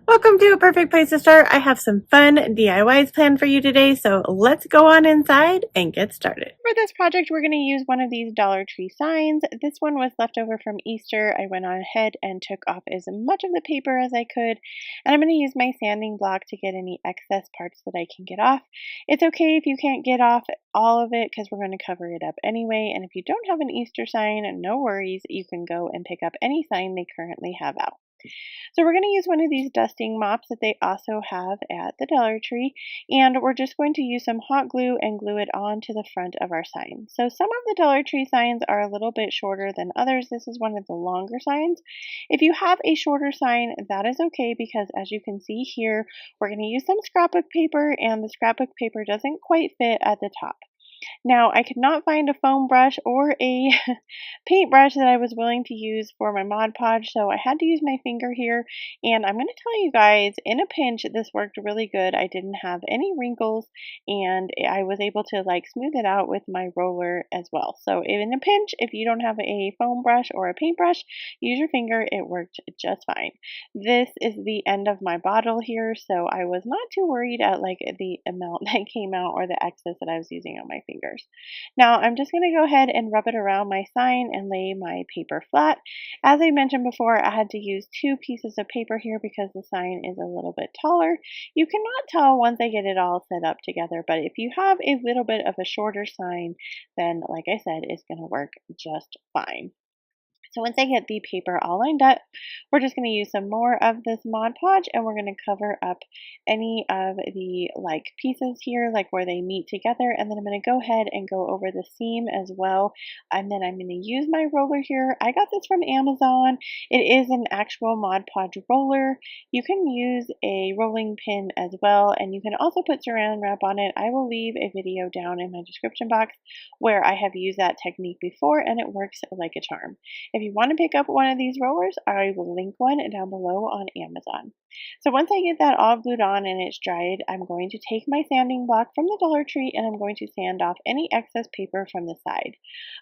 Welcome to A Perfect Place to Start. I have some fun DIYs planned for you today, so let's go on inside and get started. For this project, we're going to use one of these Dollar Tree signs. This one was left over from Easter. I went on ahead and took off as much of the paper as I could, and I'm going to use my sanding block to get any excess parts that I can get off. It's okay if you can't get off all of it because we're going to cover it up anyway, and if you don't have an Easter sign, no worries, you can go and pick up any sign they currently have out. So we're going to use one of these dusting mops that they also have at the Dollar Tree, and we're just going to use some hot glue and glue it onto the front of our sign. So some of the Dollar Tree signs are a little bit shorter than others. This is one of the longer signs. If you have a shorter sign, that is okay because as you can see here, we're going to use some scrapbook paper, and the scrapbook paper doesn't quite fit at the top. Now, I could not find a foam brush or a paintbrush that I was willing to use for my Mod Podge, so I had to use my finger here, and I'm going to tell you guys, in a pinch, this worked really good. I didn't have any wrinkles, and I was able to smooth it out with my roller as well. So in a pinch, if you don't have a foam brush or a paintbrush, use your finger. It worked just fine. This is the end of my bottle here, so I was not too worried at the amount that came out or the excess that I was using on my fingers. Now I'm just going to go ahead and rub it around my sign and lay my paper flat. As I mentioned before, I had to use 2 pieces of paper here because the sign is a little bit taller. You cannot tell once I get it all set up together, but if you have a little bit of a shorter sign, then like I said, it's going to work just fine. So once I get the paper all lined up, we're just going to use some more of this Mod Podge, and we're going to cover up any of the pieces here, where they meet together, and then I'm going to go ahead and go over the seam as well, and then I'm going to use my roller here. I got this from Amazon. It is an actual Mod Podge roller. You can use a rolling pin as well, and you can also put saran wrap on it. I will leave a video down in my description box where I have used that technique before, and it works like a charm. If you want to pick up one of these rollers, I will link one down below on Amazon. So once I get that all glued on and it's dried, I'm going to take my sanding block from the Dollar Tree and I'm going to sand off any excess paper from the side.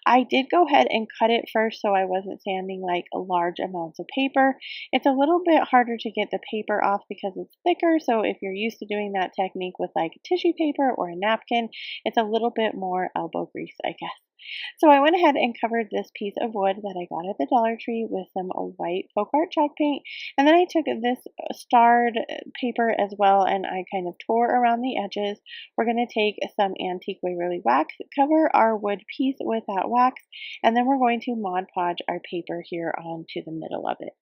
I did go ahead and cut it first so I wasn't sanding large amounts of paper. It's a little bit harder to get the paper off because it's thicker, so if you're used to doing that technique with tissue paper or a napkin, it's a little bit more elbow grease, I guess. So I went ahead and covered this piece of wood that I got at the Dollar Tree with some white folk art chalk paint, and then I took this starred paper as well and I kind of tore around the edges. We're going to take some antique Waverly wax, cover our wood piece with that wax, and then we're going to Mod Podge our paper here onto the middle of it.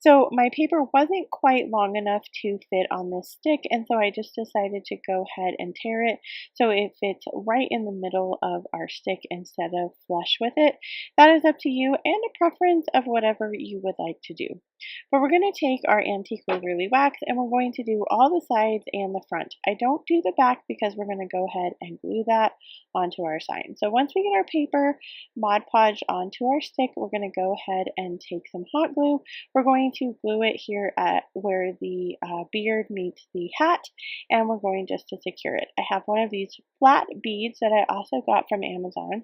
So my paper wasn't quite long enough to fit on this stick, and so I just decided to go ahead and tear it so it fits right in the middle of our stick instead of flush with it. That is up to you and a preference of whatever you would like to do. But we're going to take our antique Waverly wax and we're going to do all the sides and the front. I don't do the back because we're going to go ahead and glue that onto our sign. So once we get our paper Mod Podge onto our stick, we're going to go ahead and take some hot glue. We're going to glue it here at where the beard meets the hat, and we're going just to secure it. I have one of these flat beads that I also got from Amazon.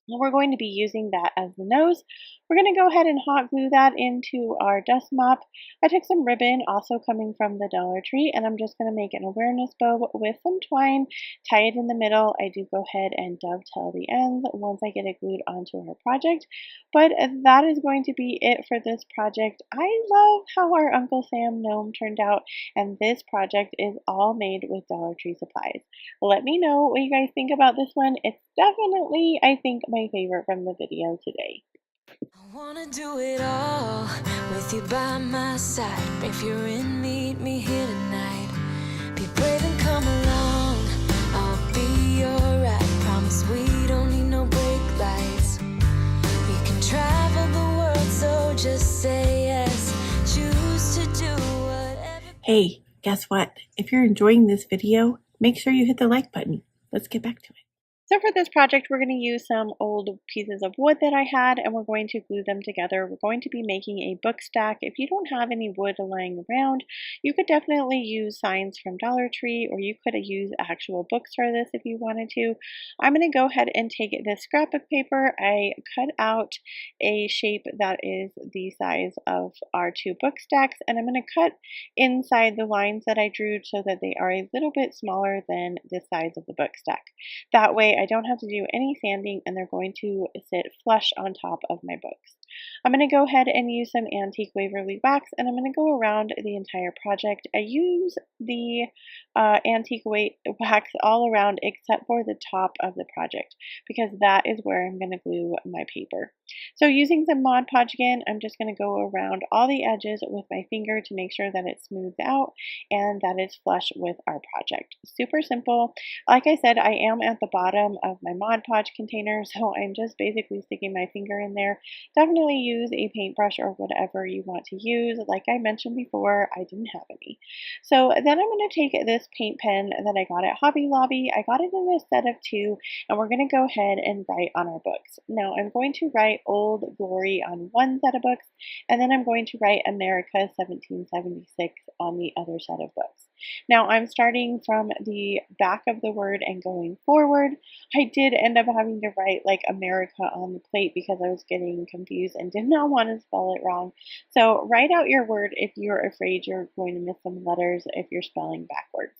We're going to be using that as the nose. We're going to go ahead and hot glue that into our dust mop. I took some ribbon, also coming from the Dollar Tree, and I'm just going to make an awareness bow with some twine, tie it in the middle. I do go ahead and dovetail the ends once I get it glued onto our project. But that is going to be it for this project. I love how our Uncle Sam gnome turned out, and this project is all made with Dollar Tree supplies. Let me know what you guys think about this one. It's definitely, I think, my favorite from the video today. I wanna do it all with you by my side. If you're in, meet me here tonight. Be brave and come along, I'll be alright. Promise we don't need no brake lights. We can travel the world, so just say yes. Choose to do whatever. Hey, guess what? If you're enjoying this video, make sure you hit the like button. Let's get back to it. So for this project, we're going to use some old pieces of wood that I had, and we're going to glue them together. We're going to be making a book stack. If you don't have any wood lying around, you could definitely use signs from Dollar Tree, or you could use actual books for this if you wanted to. I'm going to go ahead and take this scrap of paper. I cut out a shape that is the size of our two book stacks, and I'm going to cut inside the lines that I drew so that they are a little bit smaller than the size of the book stack. That way I don't have to do any sanding and they're going to sit flush on top of my books. I'm going to go ahead and use some antique Waverly wax and I'm going to go around the entire project. I use the antique wax all around except for the top of the project because that is where I'm going to glue my paper. So using some Mod Podge again, I'm just going to go around all the edges with my finger to make sure that it's smoothed out and that it's flush with our project. Super simple. Like I said, I am at the bottom of my Mod Podge container, so I'm just basically sticking my finger in there. Definitely use a paintbrush or whatever you want to use. Like I mentioned before, I didn't have any. So then I'm going to take this paint pen that I got at Hobby Lobby. I got it in a set of 2, and we're going to go ahead and write on our books. Now I'm going to write Old Glory on one set of books, and then I'm going to write America 1776 on the other set of books. Now I'm starting from the back of the word and going forward. I did end up having to write like America on the plate because I was getting confused and did not want to spell it wrong. So write out your word if you're afraid you're going to miss some letters if you're spelling backwards.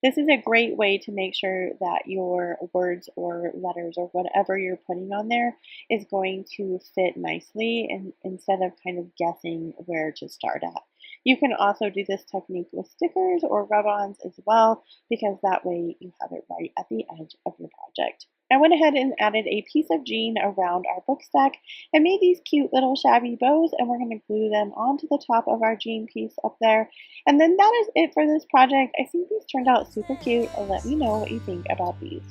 This is a great way to make sure that your words or letters or whatever you're putting on there is going to fit nicely and instead of kind of guessing where to start at. You can also do this technique with stickers or rub-ons as well because that way you have it right at the edge of your project. I went ahead and added a piece of jean around our book stack and made these cute little shabby bows, and we're going to glue them onto the top of our jean piece up there. And then that is it for this project. I think these turned out super cute. Let me know what you think about these.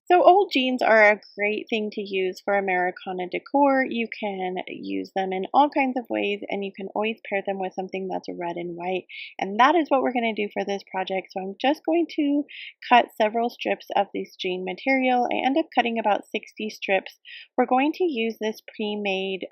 So old jeans are a great thing to use for Americana decor. You can use them in all kinds of ways and you can always pair them with something that's red and white. And that is what we're going to do for this project. So I'm just going to cut several strips of this jean material. I end up cutting about 60 strips. We're going to use this pre-made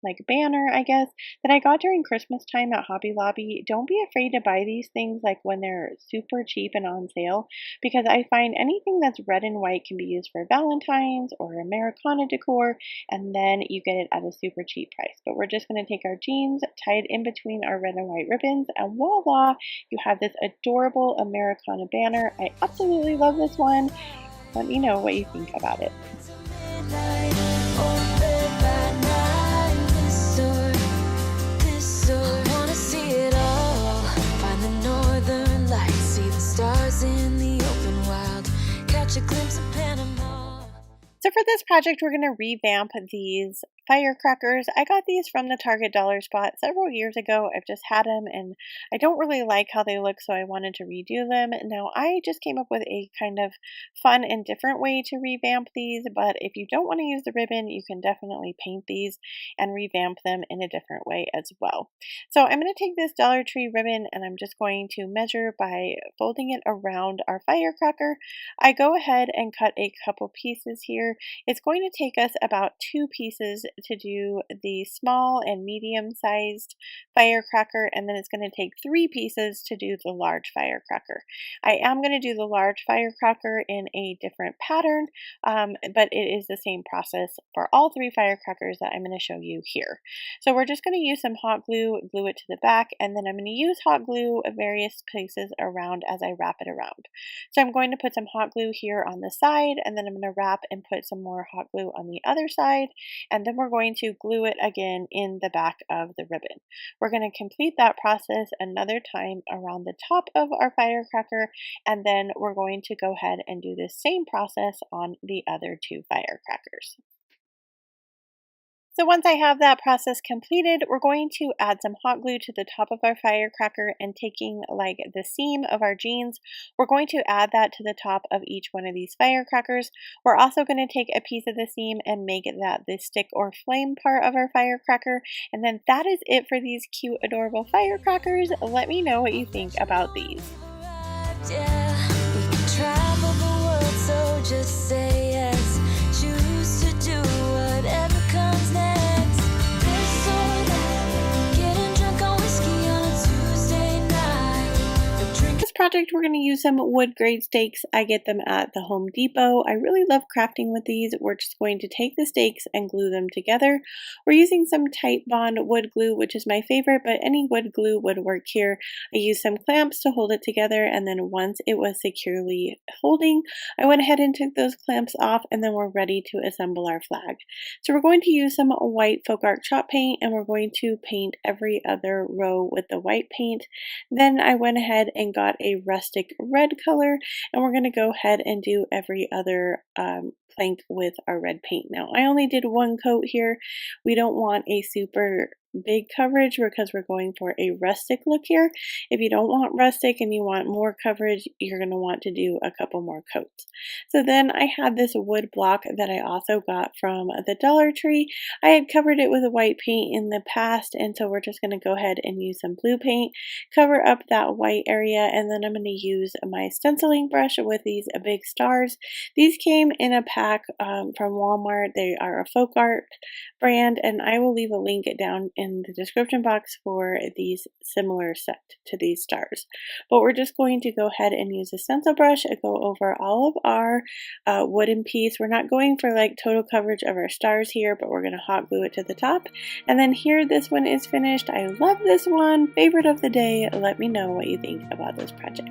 like banner, I guess, that I got during Christmas time at Hobby Lobby. Don't be afraid to buy these things like when they're super cheap and on sale because I find anything that's red and white can be used for Valentine's or Americana decor and then you get it at a super cheap price. But we're just going to take our jeans, tie it in between our red and white ribbons, and voila, you have this adorable Americana banner. I absolutely love this one. Let me know what you think about it. In the open wild, catch a glimpse of Panama. So for this project, we're going to revamp these firecrackers. I got these from the Target dollar spot several years ago. I've just had them and I don't really like how they look, so I wanted to redo them. Now I just came up with a kind of fun and different way to revamp these, but if you don't want to use the ribbon, you can definitely paint these and revamp them in a different way as well. So I'm going to take this Dollar Tree ribbon and I'm just going to measure by folding it around our firecracker. I go ahead and cut a couple pieces here. It's going to take us about 2 pieces to do the small and medium sized firecracker, and then it's going to take 3 pieces to do the large firecracker. I am going to do the large firecracker in a different pattern, but it is the same process for all 3 firecrackers that I'm going to show you here. So we're just going to use some hot glue, glue it to the back, and then I'm going to use hot glue at various places around as I wrap it around. So I'm going to put some hot glue here on the side, and then I'm going to wrap and put some more hot glue on the other side, and then we're going to glue it again in the back of the ribbon. We're going to complete that process another time around the top of our firecracker, and then we're going to go ahead and do the same process on the other 2 firecrackers. So once I have that process completed, we're going to add some hot glue to the top of our firecracker, and taking like the seam of our jeans, we're going to add that to the top of each one of these firecrackers. We're also going to take a piece of the seam and make that the stick or flame part of our firecracker. And then that is it for these cute, adorable firecrackers. Let me know what you think about these. Yeah, we can travel the world, so just say yes. Choose to do whatever comes next. This or that, getting drunk on whiskey on a Tuesday night. This project, we're going to use some wood grade stakes. I get them at the Home Depot. I really love crafting with these. We're just going to take the stakes and glue them together. We're using some Tight Bond wood glue, which is my favorite, but any wood glue would work here. I used some clamps to hold it together, and then once it was securely holding, I went ahead and took those clamps off, and then we're ready to assemble our flag. So we're going to use some white folk art chalk paint, and we're going to paint every other row with the white paint. Then I went ahead and got a rustic red color, and we're going to go ahead and do every other plank with our red paint. Now I only did one coat here. We don't want a super big coverage because we're going for a rustic look here. If you don't want rustic and you want more coverage, you're going to want to do a couple more coats. So then I had this wood block that I also got from the Dollar Tree. I had covered it with a white paint in the past, and so we're just going to go ahead and use some blue paint, cover up that white area, and then I'm going to use my stenciling brush with these big stars. These came in a pack from Walmart. They are a folk art brand, and I will leave a link down in the description box for these similar set to these stars. But we're just going to go ahead and use a stencil brush and go over all of our wooden piece. We're not going for like total coverage of our stars here, but we're going to hot glue it to the top. And then here, this one is finished. I love this one. Favorite of the day. Let me know what you think about this project.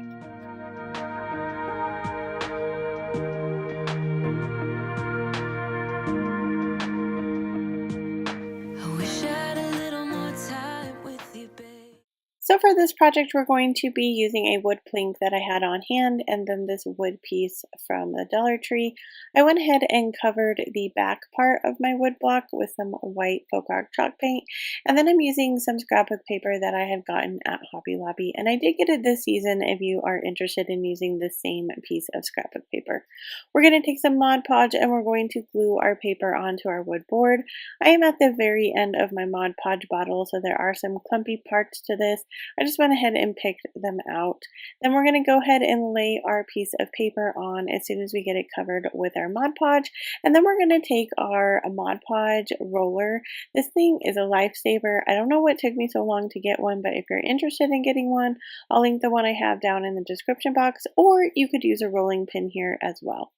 So for this project, we're going to be using a wood plank that I had on hand, and then this wood piece from the Dollar Tree. I went ahead and covered the back part of my wood block with some white folk art chalk paint, and then I'm using some scrapbook paper that I had gotten at Hobby Lobby, and I did get it this season if you are interested in using the same piece of scrapbook paper. We're going to take some Mod Podge and we're going to glue our paper onto our wood board. I am at the very end of my Mod Podge bottle, so there are some clumpy parts to this. I just went ahead and picked them out. Then we're going to go ahead and lay our piece of paper on as soon as we get it covered with our Mod Podge. And then we're going to take our Mod Podge roller. This thing is a lifesaver. I don't know what took me so long to get one, but if you're interested in getting one, I'll link the one I have down in the description box, or you could use a rolling pin here as well.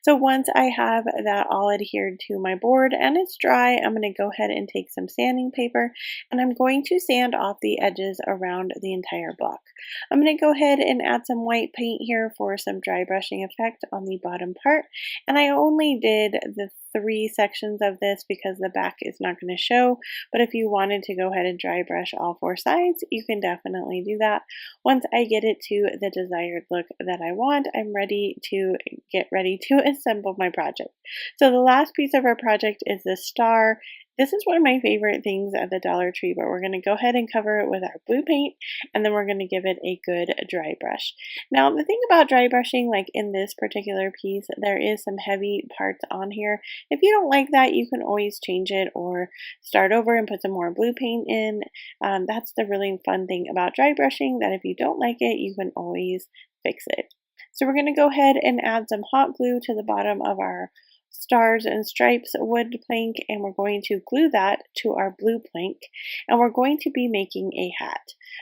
So once I have that all adhered to my board and it's dry, I'm going to go ahead and take some sanding paper and I'm going to sand off the edges around the entire block. I'm going to go ahead and add some white paint here for some dry brushing effect on the bottom part, and I only did the 3 sections of this because the back is not going to show, but if you wanted to go ahead and dry brush all 4 sides, you can definitely do that. Once I get it to the desired look that I want, I'm ready to get ready to assemble my project. So the last piece of our project is the star. This is one of my favorite things at the Dollar Tree, but we're going to go ahead and cover it with our blue paint, and then we're going to give it a good dry brush. Now, the thing about dry brushing, like in this particular piece, there is some heavy parts on here. If you don't like that, you can always change it or start over and put some more blue paint in. That's the really fun thing about dry brushing, that if you don't like it, you can always fix it. So we're going to go ahead and add some hot glue to the bottom of our stars and stripes wood plank, and we're going to glue that to our blue plank, and we're going to be making a hat.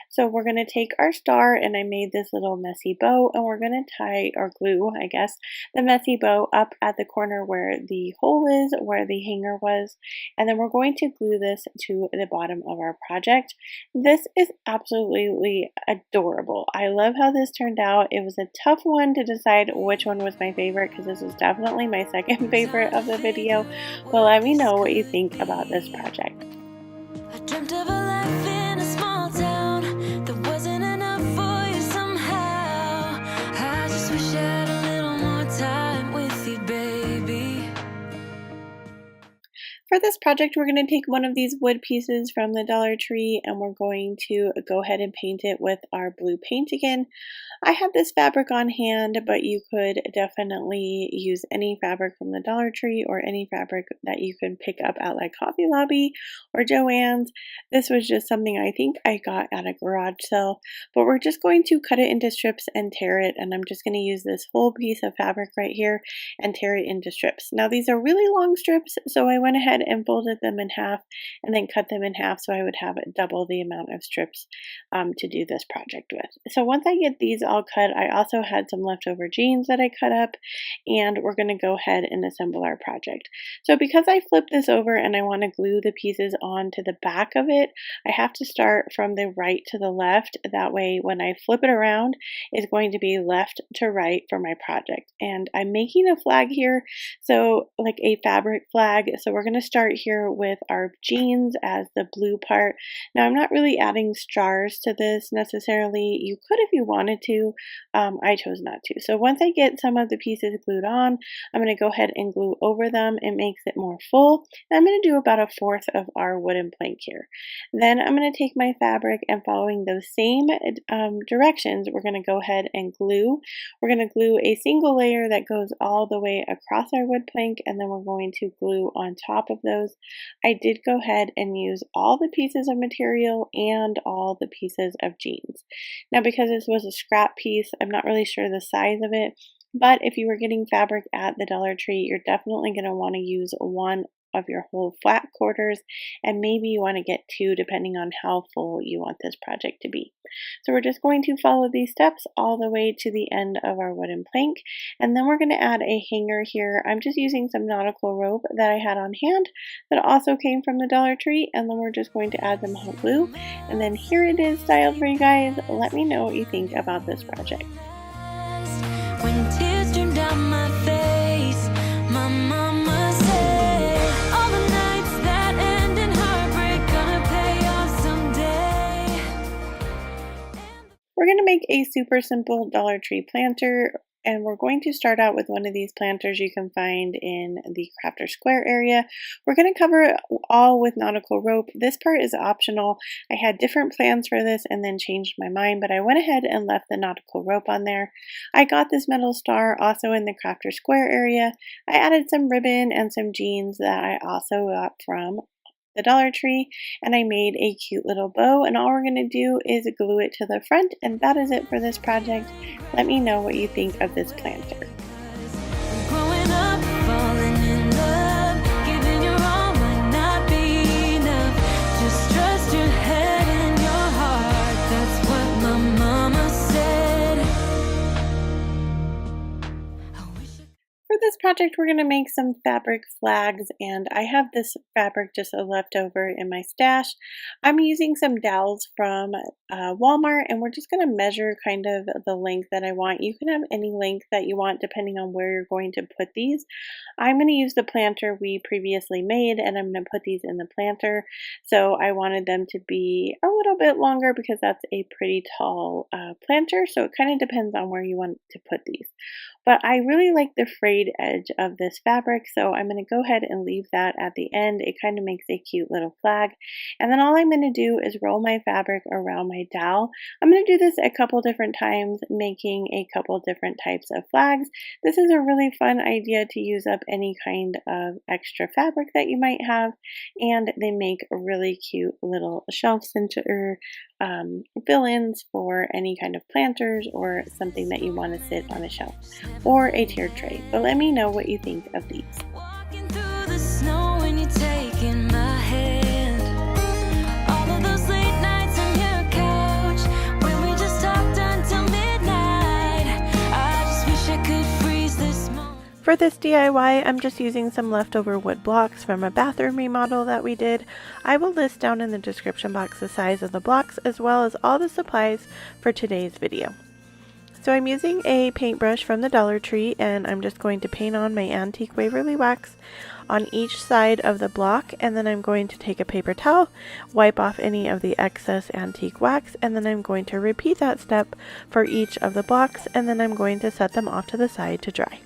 So we're going to take our star, and I made this little messy bow, and we're going to tie or glue, I guess, the messy bow up at the corner where the hole is, where the hanger was, and then we're going to glue this to the bottom of our project. This is absolutely adorable. I love how this turned out. It was a tough one to decide which one was my favorite, because this was definitely my second favorite of the video, but let me know what you think about this project. I dreamt of a life in a small town that wasn't enough for you somehow. I just wish I had a little more time with you, baby. For this project, we're going to take one of these wood pieces from the Dollar Tree and we're going to go ahead and paint it with our blue paint again. I have this fabric on hand, but you could definitely use any fabric from the Dollar Tree or any fabric that you can pick up at like Hobby Lobby or Joann's. This was just something I think I got at a garage sale, but we're just going to cut it into strips and tear it, and I'm just going to use this whole piece of fabric right here and tear it into strips. Now these are really long strips, so I went ahead and folded them in half and then cut them in half so I would have double the amount of strips to do this project with. So once I get these all cut, I also had some leftover jeans that I cut up, and we're going to go ahead and assemble our project. So because I flipped this over and I want to glue the pieces onto the back of it, I have to start from the right to the left. That way when I flip it around, it's going to be left to right for my project. And I'm making a flag here, so like a fabric flag. So we're going to start here with our jeans as the blue part. Now I'm not really adding stars to this necessarily. You could if you wanted to. I chose not to. So once I get some of the pieces glued on, I'm going to go ahead and glue over them. It makes it more full. And I'm going to do about 1/4 of our wooden plank here. Then I'm going to take my fabric and following those same directions, we're going to go ahead and glue. We're going to glue a single layer that goes all the way across our wood plank, and then we're going to glue on top of those. I did go ahead and use all the pieces of material and all the pieces of jeans. Now because this was a scrap piece, I'm not really sure the size of it, but if you were getting fabric at the Dollar Tree, you're definitely going to want to use one of your whole flat quarters, and maybe you want to get 2 depending on how full you want this project to be. So we're just going to follow these steps all the way to the end of our wooden plank, and then we're going to add a hanger here. I'm just using some nautical rope that I had on hand that also came from the Dollar Tree, and then we're just going to add some hot glue, and then here it is styled for you guys. Let me know what you think about this project. When tears stream down my face, my mama said, all the nights that end in heartbreak gonna pay off someday. We're going to make a super simple Dollar Tree planter, and we're going to start out with one of these planters you can find in the crafter square area. We're going to cover it all with nautical rope. This part is optional. I had different plans for this and then changed my mind, but I went ahead and left the nautical rope on there. I got this metal star also in the crafter square area. I added some ribbon and some jeans that I also got from the Dollar Tree, and I made a cute little bow, and all we're going to do is glue it to the front, and that is it for this project. Let me know what you think of this planter. Growing up, falling in love, giving your all might not be enough. Just trust your head and your heart. That's what my mama said. For this project, we're going to make some fabric flags, and I have this fabric just left over in my stash. I'm using some dowels from Walmart, and we're just going to measure kind of the length that I want. You can have any length that you want depending on where you're going to put these. I'm going to use the planter we previously made, and I'm going to put these in the planter. So I wanted them to be a little bit longer because that's a pretty tall planter, so it kind of depends on where you want to put these. But I really like the frayed edge of this fabric, so I'm going to go ahead and leave that at the end. It kind of makes a cute little flag. And then all I'm going to do is roll my fabric around my dowel. I'm going to do this a couple different times, making a couple different types of flags. This is a really fun idea to use up any kind of extra fabric that you might have, and they make really cute little shelf center fill-ins for any kind of planters or something that you want to sit on a shelf or a tiered tray. But let me know what you think of these. Walking through the snow when you're taking my hand. All of those late nights on your couch when we just talked until midnight. I just wish I could freeze this moment. For this DIY, I'm just using some leftover wood blocks from a bathroom remodel that we did. I will list down in the description box the size of the blocks as well as all the supplies for today's video. So I'm using a paintbrush from the Dollar Tree, and I'm just going to paint on my antique Waverly wax on each side of the block, and then I'm going to take a paper towel, wipe off any of the excess antique wax, and then I'm going to repeat that step for each of the blocks, and then I'm going to set them off to the side to dry.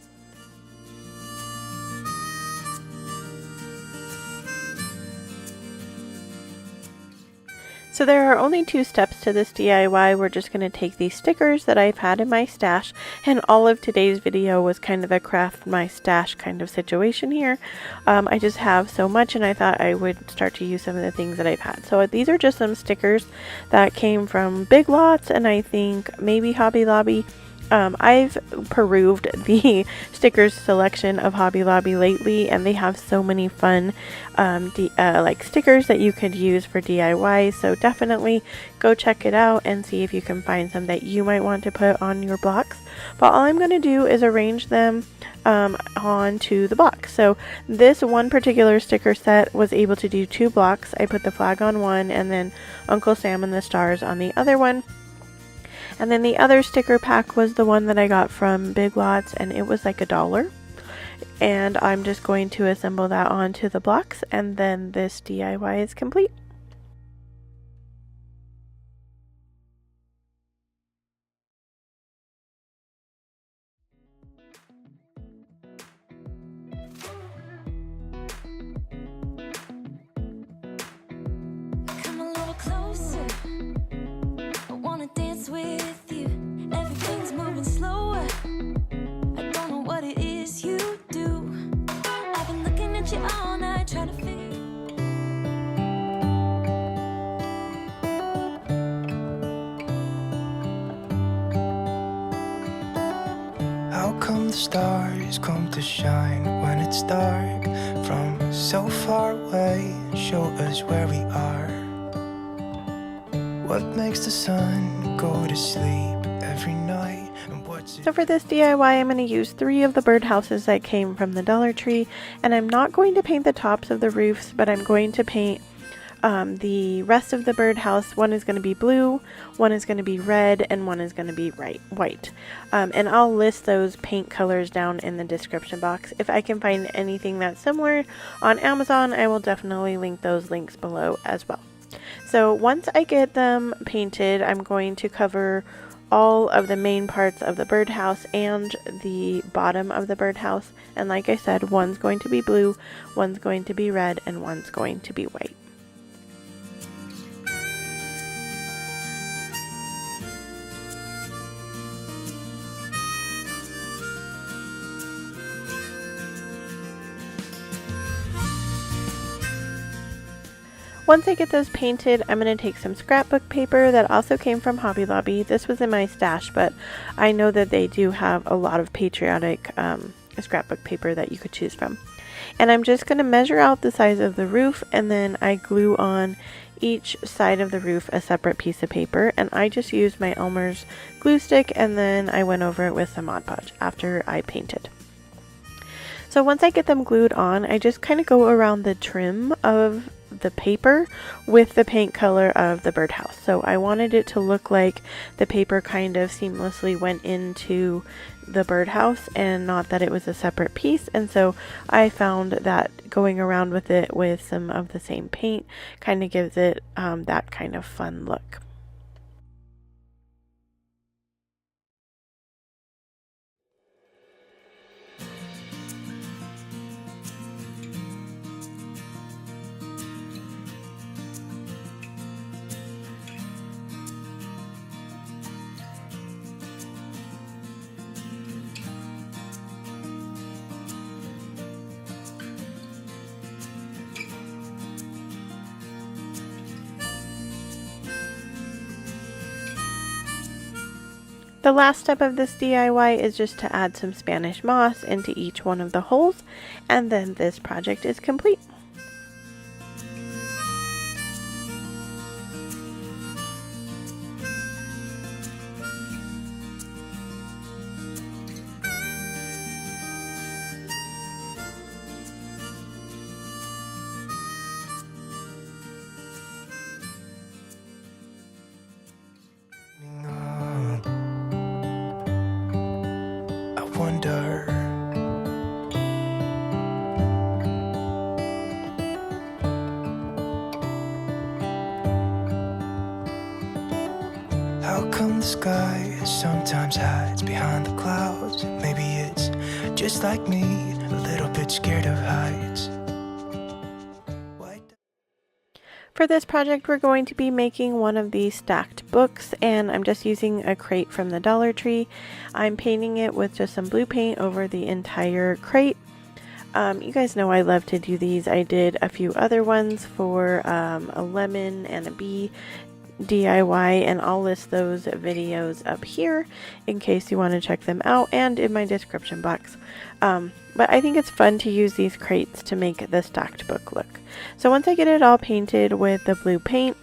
So there are only 2 steps to this DIY. We're just going to take these stickers that I've had in my stash, and all of today's video was kind of a craft my stash kind of situation here. I just have so much, and I thought I would start to use some of the things that I've had. So these are just some stickers that came from Big Lots, and I think maybe Hobby Lobby. I've perused the stickers selection of Hobby Lobby lately, and they have so many fun like stickers that you could use for DIY, so definitely go check it out and see if you can find some that you might want to put on your blocks. But all I'm going to do is arrange them onto the block. So this one particular sticker set was able to do 2 blocks. I put the flag on one and then Uncle Sam and the stars on the other one. And then the other sticker pack was the one that I got from Big Lots, and it was like $1. And I'm just going to assemble that onto the blocks, and then this DIY is complete. Come a little closer. I wanna dance with you. Everything's moving slower. I don't know what it is you do. I've been looking at you all night trying to figure. How come the stars come to shine when it's dark from so far away? Show us where we are. What makes the sun go to sleep every night? And what's it? So for this DIY, I'm going to use 3 of the birdhouses that came from the Dollar Tree, and I'm not going to paint the tops of the roofs, but I'm going to paint the rest of the birdhouse. One is going to be blue, one is going to be red, and one is going to be white. And I'll list those paint colors down in the description box. If I can find anything that's similar on Amazon, I will definitely link those links below as well. So once I get them painted, I'm going to cover all of the main parts of the birdhouse and the bottom of the birdhouse. And like I said, one's going to be blue, one's going to be red, and one's going to be white. Once I get those painted, I'm going to take some scrapbook paper that also came from Hobby Lobby. This was in my stash, but I know that they do have a lot of patriotic scrapbook paper that you could choose from. And I'm just going to measure out the size of the roof, and then I glue on each side of the roof a separate piece of paper. And I just used my Elmer's glue stick, and then I went over it with some Mod Podge after I painted. So once I get them glued on, I just kind of go around the trim of the paper with the paint color of the birdhouse. So I wanted it to look like the paper kind of seamlessly went into the birdhouse and not that it was a separate piece. And so I found that going around with it with some of the same paint kind of gives it that kind of fun look. The last step of this DIY is just to add some Spanish moss into each one of the holes, and then this project is complete. Wonder how come the sky sometimes hides behind the clouds. Maybe it's just like me, a little bit scared of heights. For this project, we're going to be making one of these stacked books, and I'm just using a crate from the Dollar Tree. I'm painting it with just some blue paint over the entire crate. You guys know I love to do these. I did a few other ones for a lemon and a bee DIY, and I'll list those videos up here in case you want to check them out and in my description box. But I think it's fun to use these crates to make the stacked book look. So once I get it all painted with the blue paint,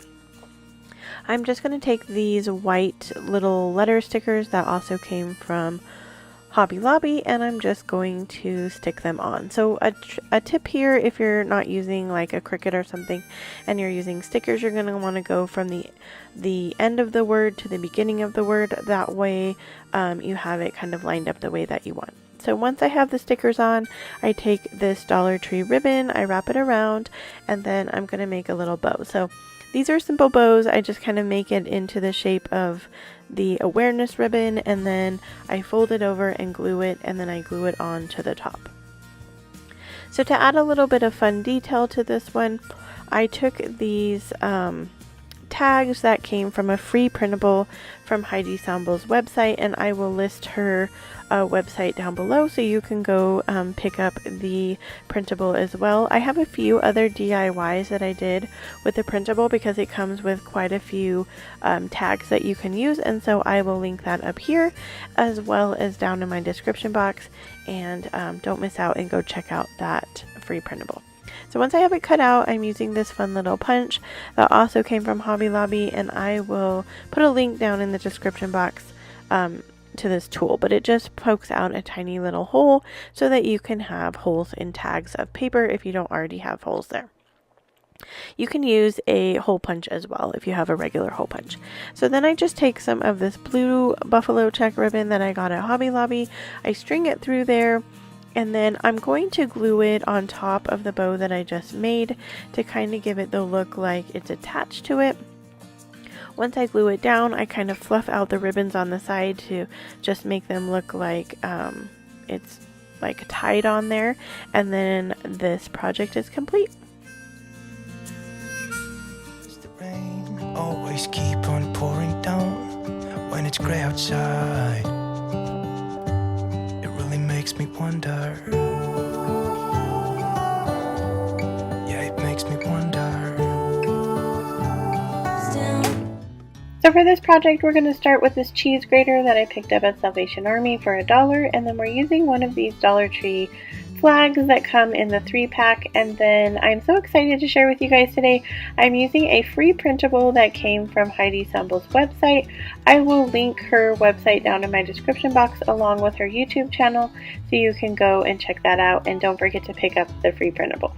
I'm just going to take these white little letter stickers that also came from Hobby Lobby, and I'm just going to stick them on. So a tip here, if you're not using like a Cricut or something and you're using stickers, you're going to want to go from the end of the word to the beginning of the word. That way you have it kind of lined up the way that you want. So once I have the stickers on, I take this Dollar Tree ribbon, I wrap it around, and then I'm going to make a little bow. So these are simple bows. I just kind of make it into the shape of the awareness ribbon, and then I fold it over and glue it, and then I glue it on to the top. So to add a little bit of fun detail to this one, I took these tags that came from a free printable from Heidi Samble's website, and I will list her website down below so you can go pick up the printable as well. I have a few other DIYs that I did with the printable because it comes with quite a few tags that you can use, and so I will link that up here as well as down in my description box, and don't miss out and go check out that free printable. So once I have it cut out, I'm using this fun little punch that also came from Hobby Lobby, and I will put a link down in the description box to this tool, but it just pokes out a tiny little hole so that you can have holes in tags of paper if you don't already have holes there. You can use a hole punch as well if you have a regular hole punch. So then I just take some of this blue buffalo check ribbon that I got at Hobby Lobby, I string it through there, and then I'm going to glue it on top of the bow that I just made to kind of give it the look like it's attached to it. Once I glue it down, I kind of fluff out the ribbons on the side to just make them look like it's like tied on there, and then this project is complete. The rain always keep on pouring down when it's gray outside. It really makes me wonder. Yeah, it makes me wonder. So for this project, we're going to start with this cheese grater that I picked up at Salvation Army for $1, and then we're using one of these Dollar Tree flags that come in the 3-pack, and then I'm so excited to share with you guys today, I'm using a free printable that came from Heidi Samble's website. I will link her website down in my description box along with her YouTube channel so you can go and check that out, and don't forget to pick up the free printable.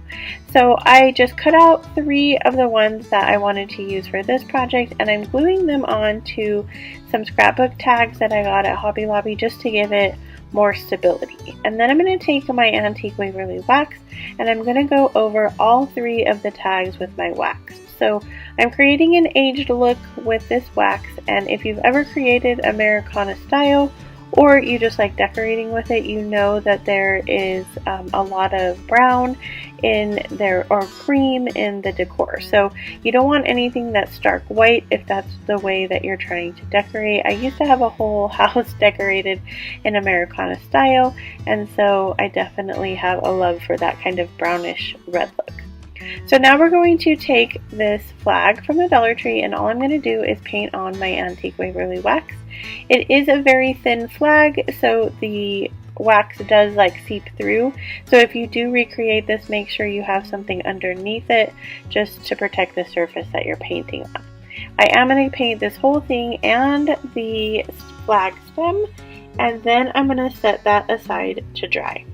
So I just cut out 3 of the ones that I wanted to use for this project, and I'm gluing them on to some scrapbook tags that I got at Hobby Lobby just to give it more stability. And then I'm going to take my Antique Waverly wax, and I'm going to go over all 3 of the tags with my wax. So I'm creating an aged look with this wax, and if you've ever created Americana style or you just like decorating with it, you know that there is a lot of brown in there or cream in the decor. So you don't want anything that's stark white if that's the way that you're trying to decorate. I used to have a whole house decorated in Americana style, and so I definitely have a love for that kind of brownish red look. So now we're going to take this flag from the Dollar Tree, and all I'm going to do is paint on my Antique Waverly wax. It is a very thin flag, so the wax does like seep through. So if you do recreate this, make sure you have something underneath it just to protect the surface that you're painting on. I am going to paint this whole thing and the flag stem, and then I'm going to set that aside to dry.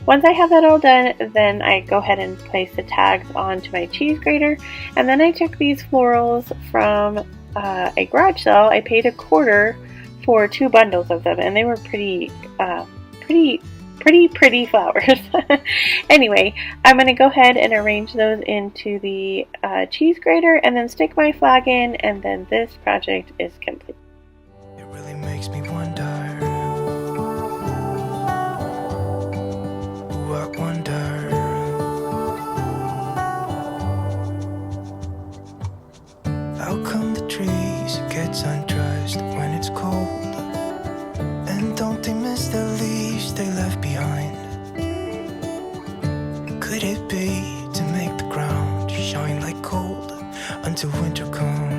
Once I have that all done, then I go ahead and place the tags onto my cheese grater, and then I took these florals from a garage sale. I paid $1 for 2 bundles of them, and they were pretty flowers. Anyway, I'm going to go ahead and arrange those into the cheese grater and then stick my flag in, and then this project is complete. It really makes me wonder. Ooh, I wonder. gets undressed when it's cold. And don't they miss the leaves they left behind? Could it be to make the ground shine like gold until winter comes?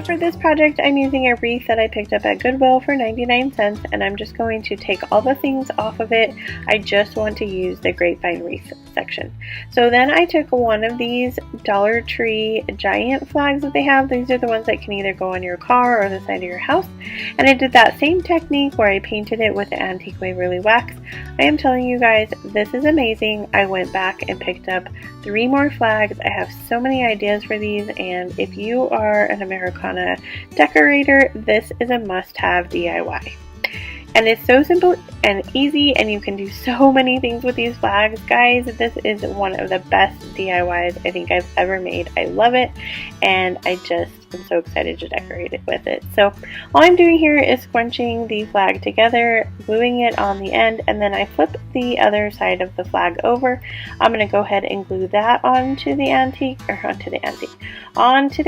For this project, I'm using a wreath that I picked up at Goodwill for 99 cents, and I'm just going to take all the things off of it. I just want to use the Grapevine wreath section. So then I took one of these Dollar Tree giant flags that they have. These are the ones that can either go on your car or the side of your house. And I did that same technique where I painted it with the Antique Waverly wax. I am telling you guys, this is amazing. I went back and picked up 3 more flags. I have so many ideas for these, and if you are an Americana decorator, this is a must-have DIY. And it's so simple and easy, and you can do so many things with these flags. Guys, this is one of the best DIYs I think I've ever made. I love it, and I just am so excited to decorate it with it. So all I'm doing here is scrunching the flag together, gluing it on the end, and then I flip the other side of the flag over. I'm going to go ahead and glue that onto the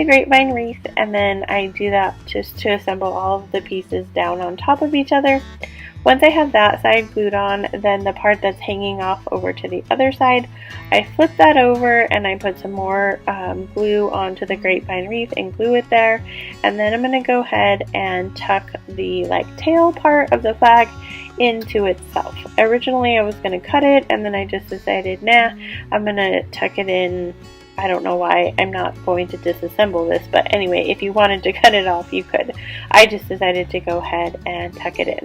Grapevine wreath, and then I do that just to assemble all of the pieces down on top of each other. Once I have that side glued on, then the part that's hanging off over to the other side, I flip that over and I put some more glue onto the Grapevine wreath and glue it there. And then I'm going to go ahead and tuck the tail part of the flag into itself. Originally I was going to cut it, and then I just decided, nah, I'm going to tuck it in. I don't know why. I'm not going to disassemble this, but anyway, if you wanted to cut it off, you could. I just decided to go ahead and tuck it in.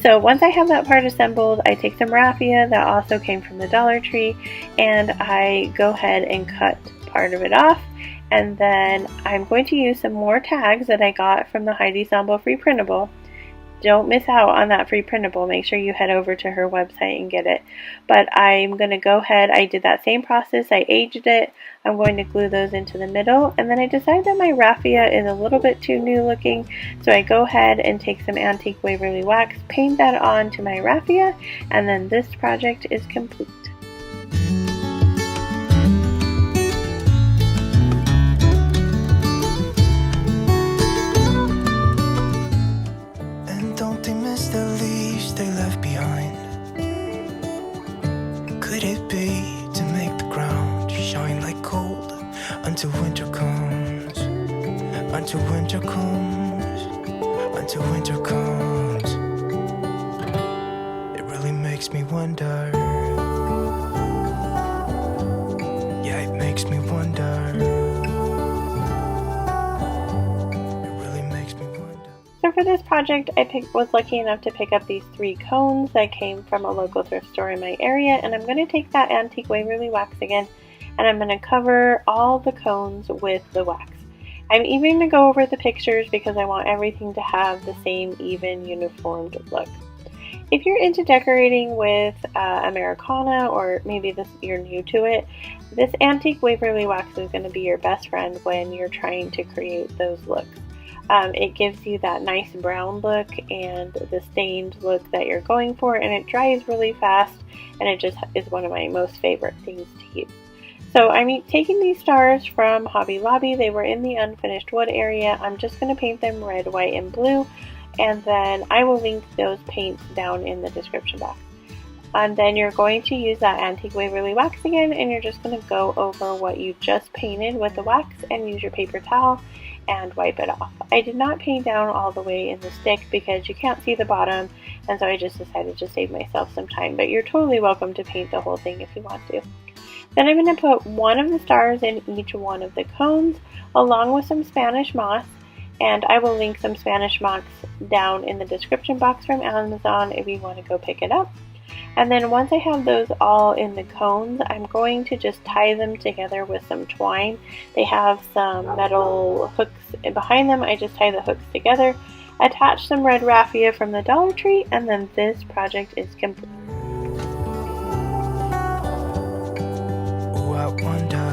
So once I have that part assembled, I take some raffia that also came from the Dollar Tree, and I go ahead and cut part of it off. And then I'm going to use some more tags that I got from the Heidi Sambo free printable. Don't miss out on that free printable. Make sure you head over to her website and get it. But I'm going to go ahead. I did that same process. I aged it. I'm going to glue those into the middle. And then I decide that my raffia is a little bit too new looking. So I go ahead and take some Antique Waverly wax, paint that onto my raffia, and then this project is complete. The leaves they left behind. Could it be to make the ground shine like gold until winter comes? Until winter comes. Until winter comes. It really makes me wonder. Yeah, it makes me wonder. So for this project, I was lucky enough to pick up these 3 cones that came from a local thrift store in my area, and I'm going to take that Antique Waverly wax again, and I'm going to cover all the cones with the wax. I'm even going to go over the pictures because I want everything to have the same even uniformed look. If you're into decorating with Americana, or maybe you're new to it, this Antique Waverly wax is going to be your best friend when you're trying to create those looks. It gives you that nice brown look and the stained look that you're going for, and it dries really fast, and it just is one of my most favorite things to use. So I'm taking these stars from Hobby Lobby. They were in the unfinished wood area. I'm just going to paint them red, white, and blue, and then I will link those paints down in the description box. And then you're going to use that Antique Waverly wax again, and you're just going to go over what you just painted with the wax and use your paper towel and wipe it off. I did not paint down all the way in the stick because you can't see the bottom, and so I just decided to save myself some time, but you're totally welcome to paint the whole thing if you want to. Then I'm going to put one of the stars in each one of the cones along with some Spanish moss, and I will link some Spanish moss down in the description box from Amazon if you want to go pick it up. And then once I have those all in the cones, I'm going to just tie them together with some twine. They have some metal hooks behind them. I just tie the hooks together, attach some red raffia from the Dollar Tree, and then this project is complete. Oh, I wonder.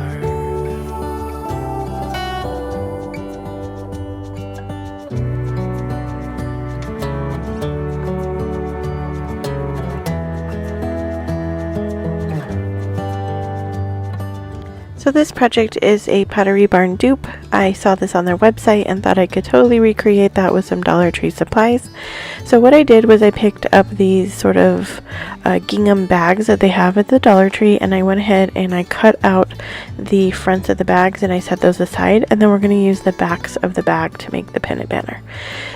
So this project is a Pottery Barn dupe. I saw this on their website and thought I could totally recreate that with some Dollar Tree supplies. So what I did was I picked up these sort of gingham bags that they have at the Dollar Tree, and I went ahead and I cut out the fronts of the bags and I set those aside, and then we're going to use the backs of the bag to make the pennant banner.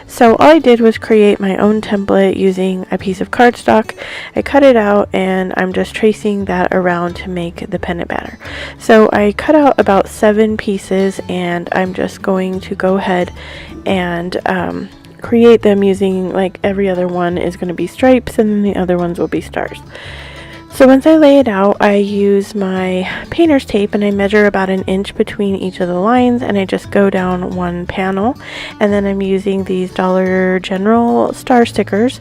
So all I did was create my own template using a piece of cardstock. I cut it out and I'm just tracing that around to make the pennant banner. So I cut out about 7 pieces, and I'm just going to go ahead and create them using, like, every other one is going to be stripes and then the other ones will be stars. So once I lay it out, I use my painter's tape and I measure about 1 inch between each of the lines, and I just go down one panel, and then I'm using these Dollar General star stickers,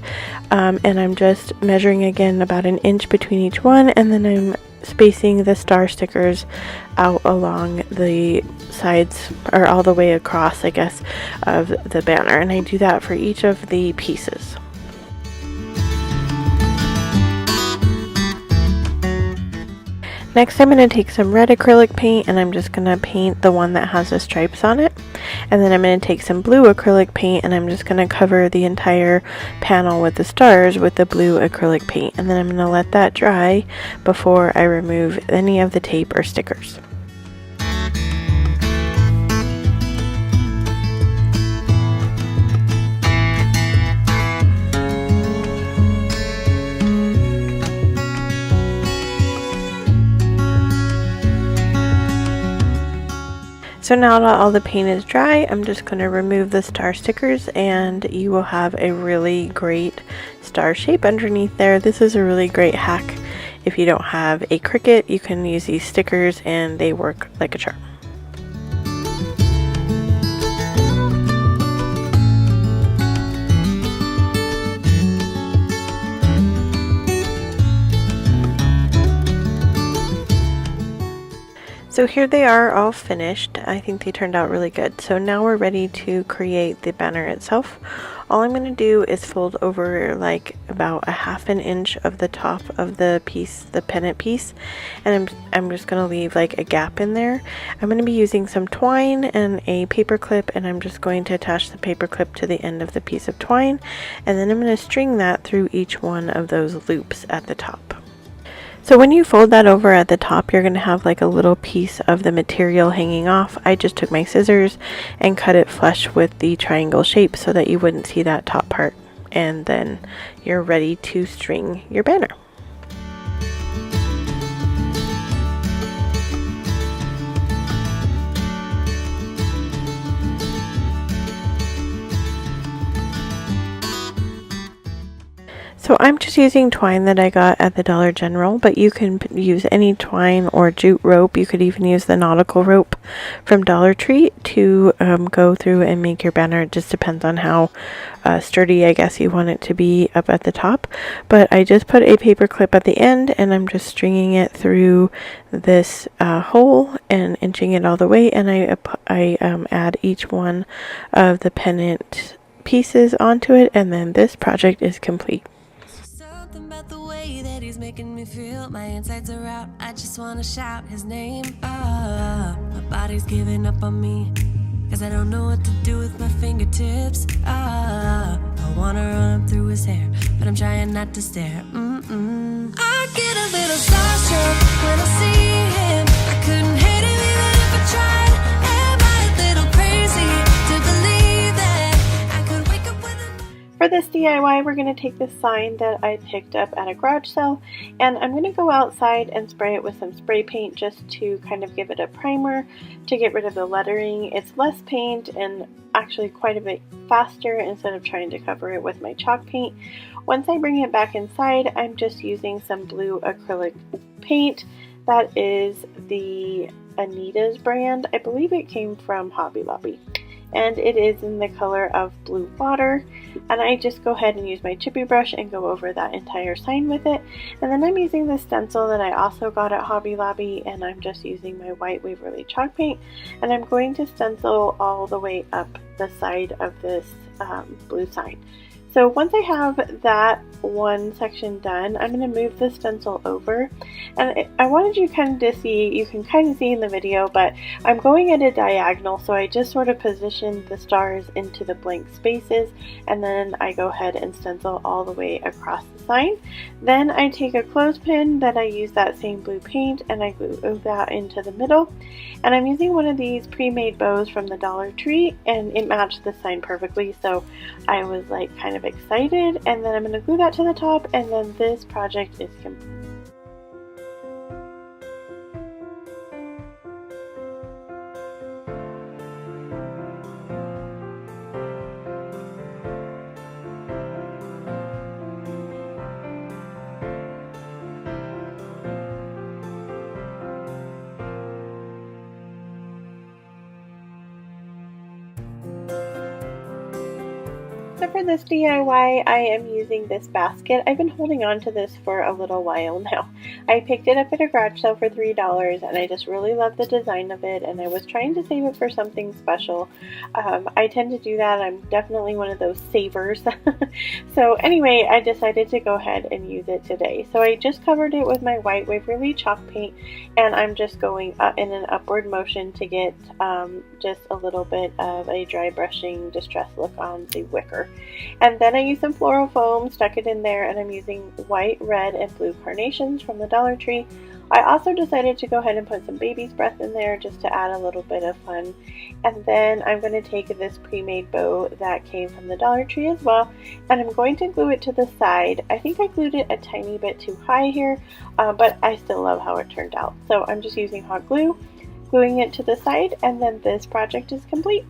and I'm just measuring again about 1 inch between each one, and then I'm spacing the star stickers out along the sides, or all the way across, I guess, of the banner, and I do that for each of the pieces. Next, I'm going to take some red acrylic paint and I'm just going to paint the one that has the stripes on it. And then I'm going to take some blue acrylic paint and I'm just going to cover the entire panel with the stars with the blue acrylic paint. And then I'm going to let that dry before I remove any of the tape or stickers. So now that all the paint is dry, I'm just going to remove the star stickers, and you will have a really great star shape underneath there. This is a really great hack. If you don't have a Cricut, you can use these stickers and they work like a charm. So here they are all finished. I think they turned out really good. So now we're ready to create the banner itself. All I'm going to do is fold over like about 1/2 inch of the top of the piece, the pennant piece, and I'm just going to leave like a gap in there. I'm going to be using some twine and a paper clip, and I'm just going to attach the paper clip to the end of the piece of twine, and then I'm going to string that through each one of those loops at the top. So when you fold that over at the top, you're going to have like a little piece of the material hanging off. I just took my scissors and cut it flush with the triangle shape so that you wouldn't see that top part. And then you're ready to string your banner. So I'm just using twine that I got at the Dollar General, but you can use any twine or jute rope. You could even use the nautical rope from Dollar Tree to go through and make your banner. It just depends on how sturdy, I guess, you want it to be up at the top. But I just put a paper clip at the end, and I'm just stringing it through this hole and inching it all the way, and I add each one of the pennant pieces onto it, and then this project is complete. Making me feel my insides are out. I just wanna shout his name. My body's giving up on me, cause I don't know what to do with my fingertips. I wanna run through his hair, but I'm trying not to stare. I get a little starstruck when I see him. I couldn't hate him even if I tried. Am I a little crazy to believe that I could wake up with a... For this DIY, we're going to take this sign that I picked up at a garage sale, and I'm going to go outside and spray it with some spray paint just to kind of give it a primer to get rid of the lettering. It's less paint and actually quite a bit faster instead of trying to cover it with my chalk paint. Once I bring it back inside, I'm just using some blue acrylic paint. That is the Anita's brand. I believe it came from Hobby Lobby, and it is in the color of blue water. And I just go ahead and use my chippy brush and go over that entire sign with it. And then I'm using the stencil that I also got at Hobby Lobby, and I'm just using my white Waverly chalk paint, and I'm going to stencil all the way up the side of this blue sign. So once I have that one section done, I'm going to move the stencil over, and I wanted you kind of to see, you can kind of see in the video, but I'm going at a diagonal, so I just sort of position the stars into the blank spaces, and then I go ahead and stencil all the way across the sign. Then I take a clothespin, then I use that same blue paint and I glue that into the middle, and I'm using one of these pre-made bows from the Dollar Tree, and it matched the sign perfectly, so I was like kind of excited. And then I'm going to glue that to the top, and then this project is complete. So for this DIY, I am using this basket. I've been holding on to this for a little while now. I picked it up at a garage sale for $3, and I just really love the design of it, and I was trying to save it for something special. I tend to do that. I'm definitely one of those savers. So anyway, I decided to go ahead and use it today. So I just covered it with my white Waverly chalk paint, and I'm just going in an upward motion to get just a little bit of a dry brushing distress look on the wicker. And then I used some floral foam, stuck it in there, and I'm using white, red, and blue carnations from the Dollar Tree. I also decided to go ahead and put some baby's breath in there just to add a little bit of fun. And then I'm going to take this pre-made bow that came from the Dollar Tree as well, and I'm going to glue it to the side. I think I glued it a tiny bit too high here, but I still love how it turned out. So I'm just using hot glue, gluing it to the side, and then this project is complete.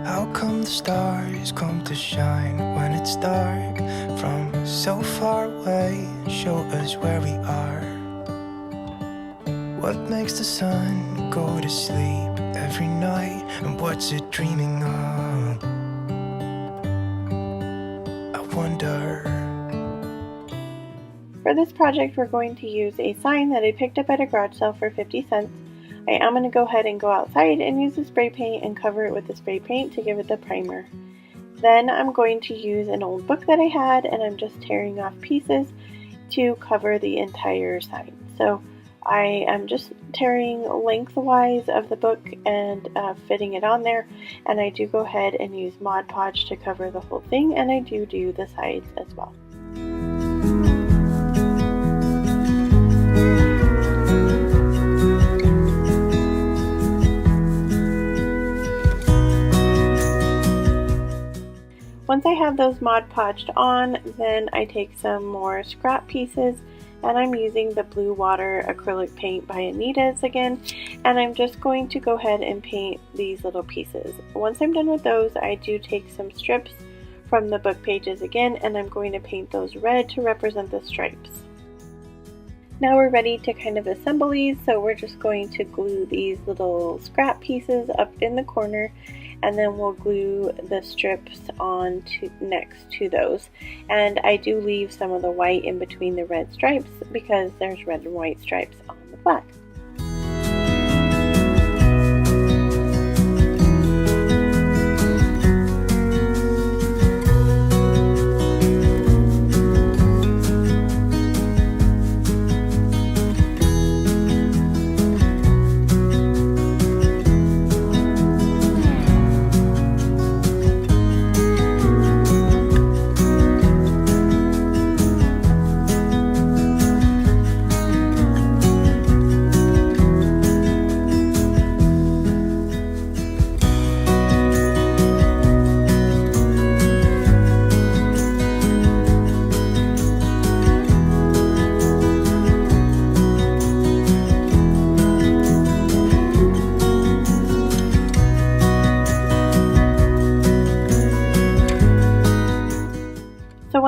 How come the stars come to shine when it's dark from so far away and show us where we are? What makes the sun go to sleep every night, and what's it dreaming of? I wonder. For this project, we're going to use a sign that I picked up at a garage sale for 50 cents. I am going to go ahead and go outside and use the spray paint and cover it with the spray paint to give it the primer. Then I'm going to use an old book that I had, and I'm just tearing off pieces to cover the entire sign. So I am just tearing lengthwise of the book and fitting it on there, and I do go ahead and use Mod Podge to cover the whole thing, and I do the sides as well. Once I have those Mod Podged on, then I take some more scrap pieces, and I'm using the Blue Water acrylic paint by Anita's again, and I'm just going to go ahead and paint these little pieces. Once I'm done with those, I do take some strips from the book pages again, and I'm going to paint those red to represent the stripes. Now we're ready to kind of assemble these, so we're just going to glue these little scrap pieces up in the corner, and then we'll glue the strips on next to those. And I do leave some of the white in between the red stripes because there's red and white stripes on the black.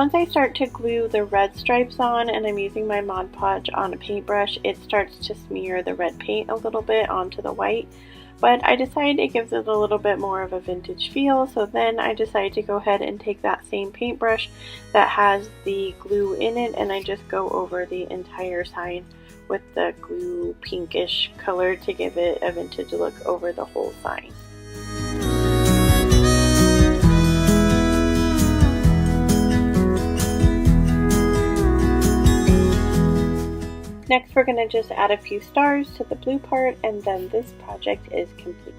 once I start to glue the red stripes on and I'm using my Mod Podge on a paintbrush, it starts to smear the red paint a little bit onto the white. But I decided it gives it a little bit more of a vintage feel, so then I decided to go ahead and take that same paintbrush that has the glue in it, and I just go over the entire sign with the glue pinkish color to give it a vintage look over the whole sign. Next, we're going to just add a few stars to the blue part, and then this project is complete.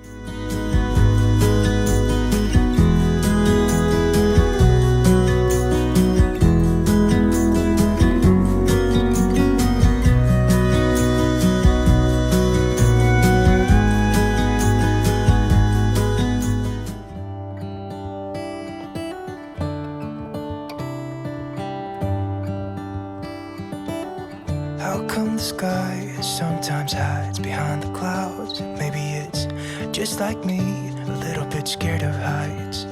How come the sky sometimes hides behind the clouds? Maybe it's just like me, a little bit scared of heights.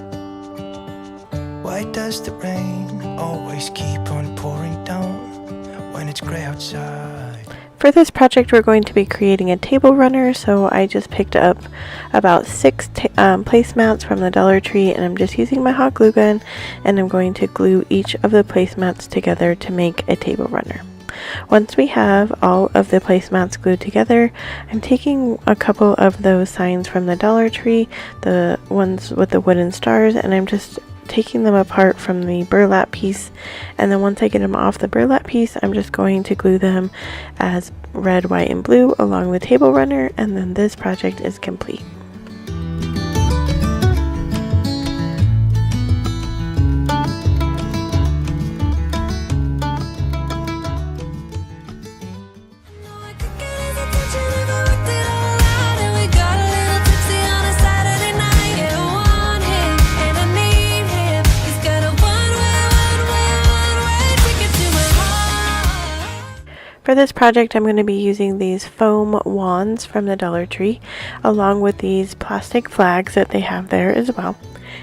Why does the rain always keep on pouring down when it's gray outside? For this project, we're going to be creating a table runner, so I just picked up about 6 placemats from the Dollar Tree, and I'm just using my hot glue gun, and I'm going to glue each of the placemats together to make a table runner. Once we have all of the placemats glued together, I'm taking a couple of those signs from the Dollar Tree, the ones with the wooden stars, and I'm just taking them apart from the burlap piece, and then once I get them off the burlap piece, I'm just going to glue them as red, white, and blue along the table runner, and then this project is complete. For this project, I'm going to be using these foam wands from the Dollar Tree, along with these plastic flags that they have there as well.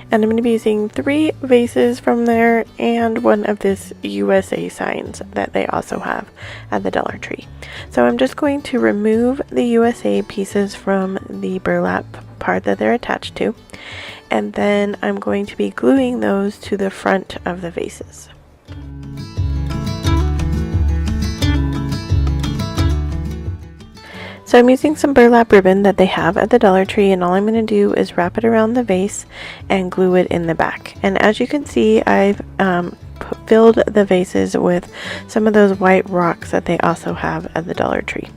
And I'm going to be using 3 vases from there and one of this USA signs that they also have at the Dollar Tree. So I'm just going to remove the USA pieces from the burlap part that they're attached to, and then I'm going to be gluing those to the front of the vases. So I'm using some burlap ribbon that they have at the Dollar Tree, and all I'm going to do is wrap it around the vase and glue it in the back. And as you can see, I've filled the vases with some of those white rocks that they also have at the Dollar Tree.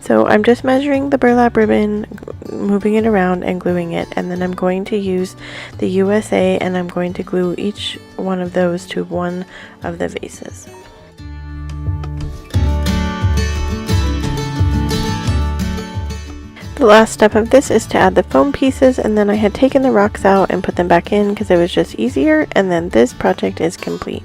So I'm just measuring the burlap ribbon, moving it around and gluing it, and then I'm going to use the USA and I'm going to glue each one of those to one of the vases. The last step of this is to add the foam pieces, and then I had taken the rocks out and put them back in because it was just easier, and then this project is complete.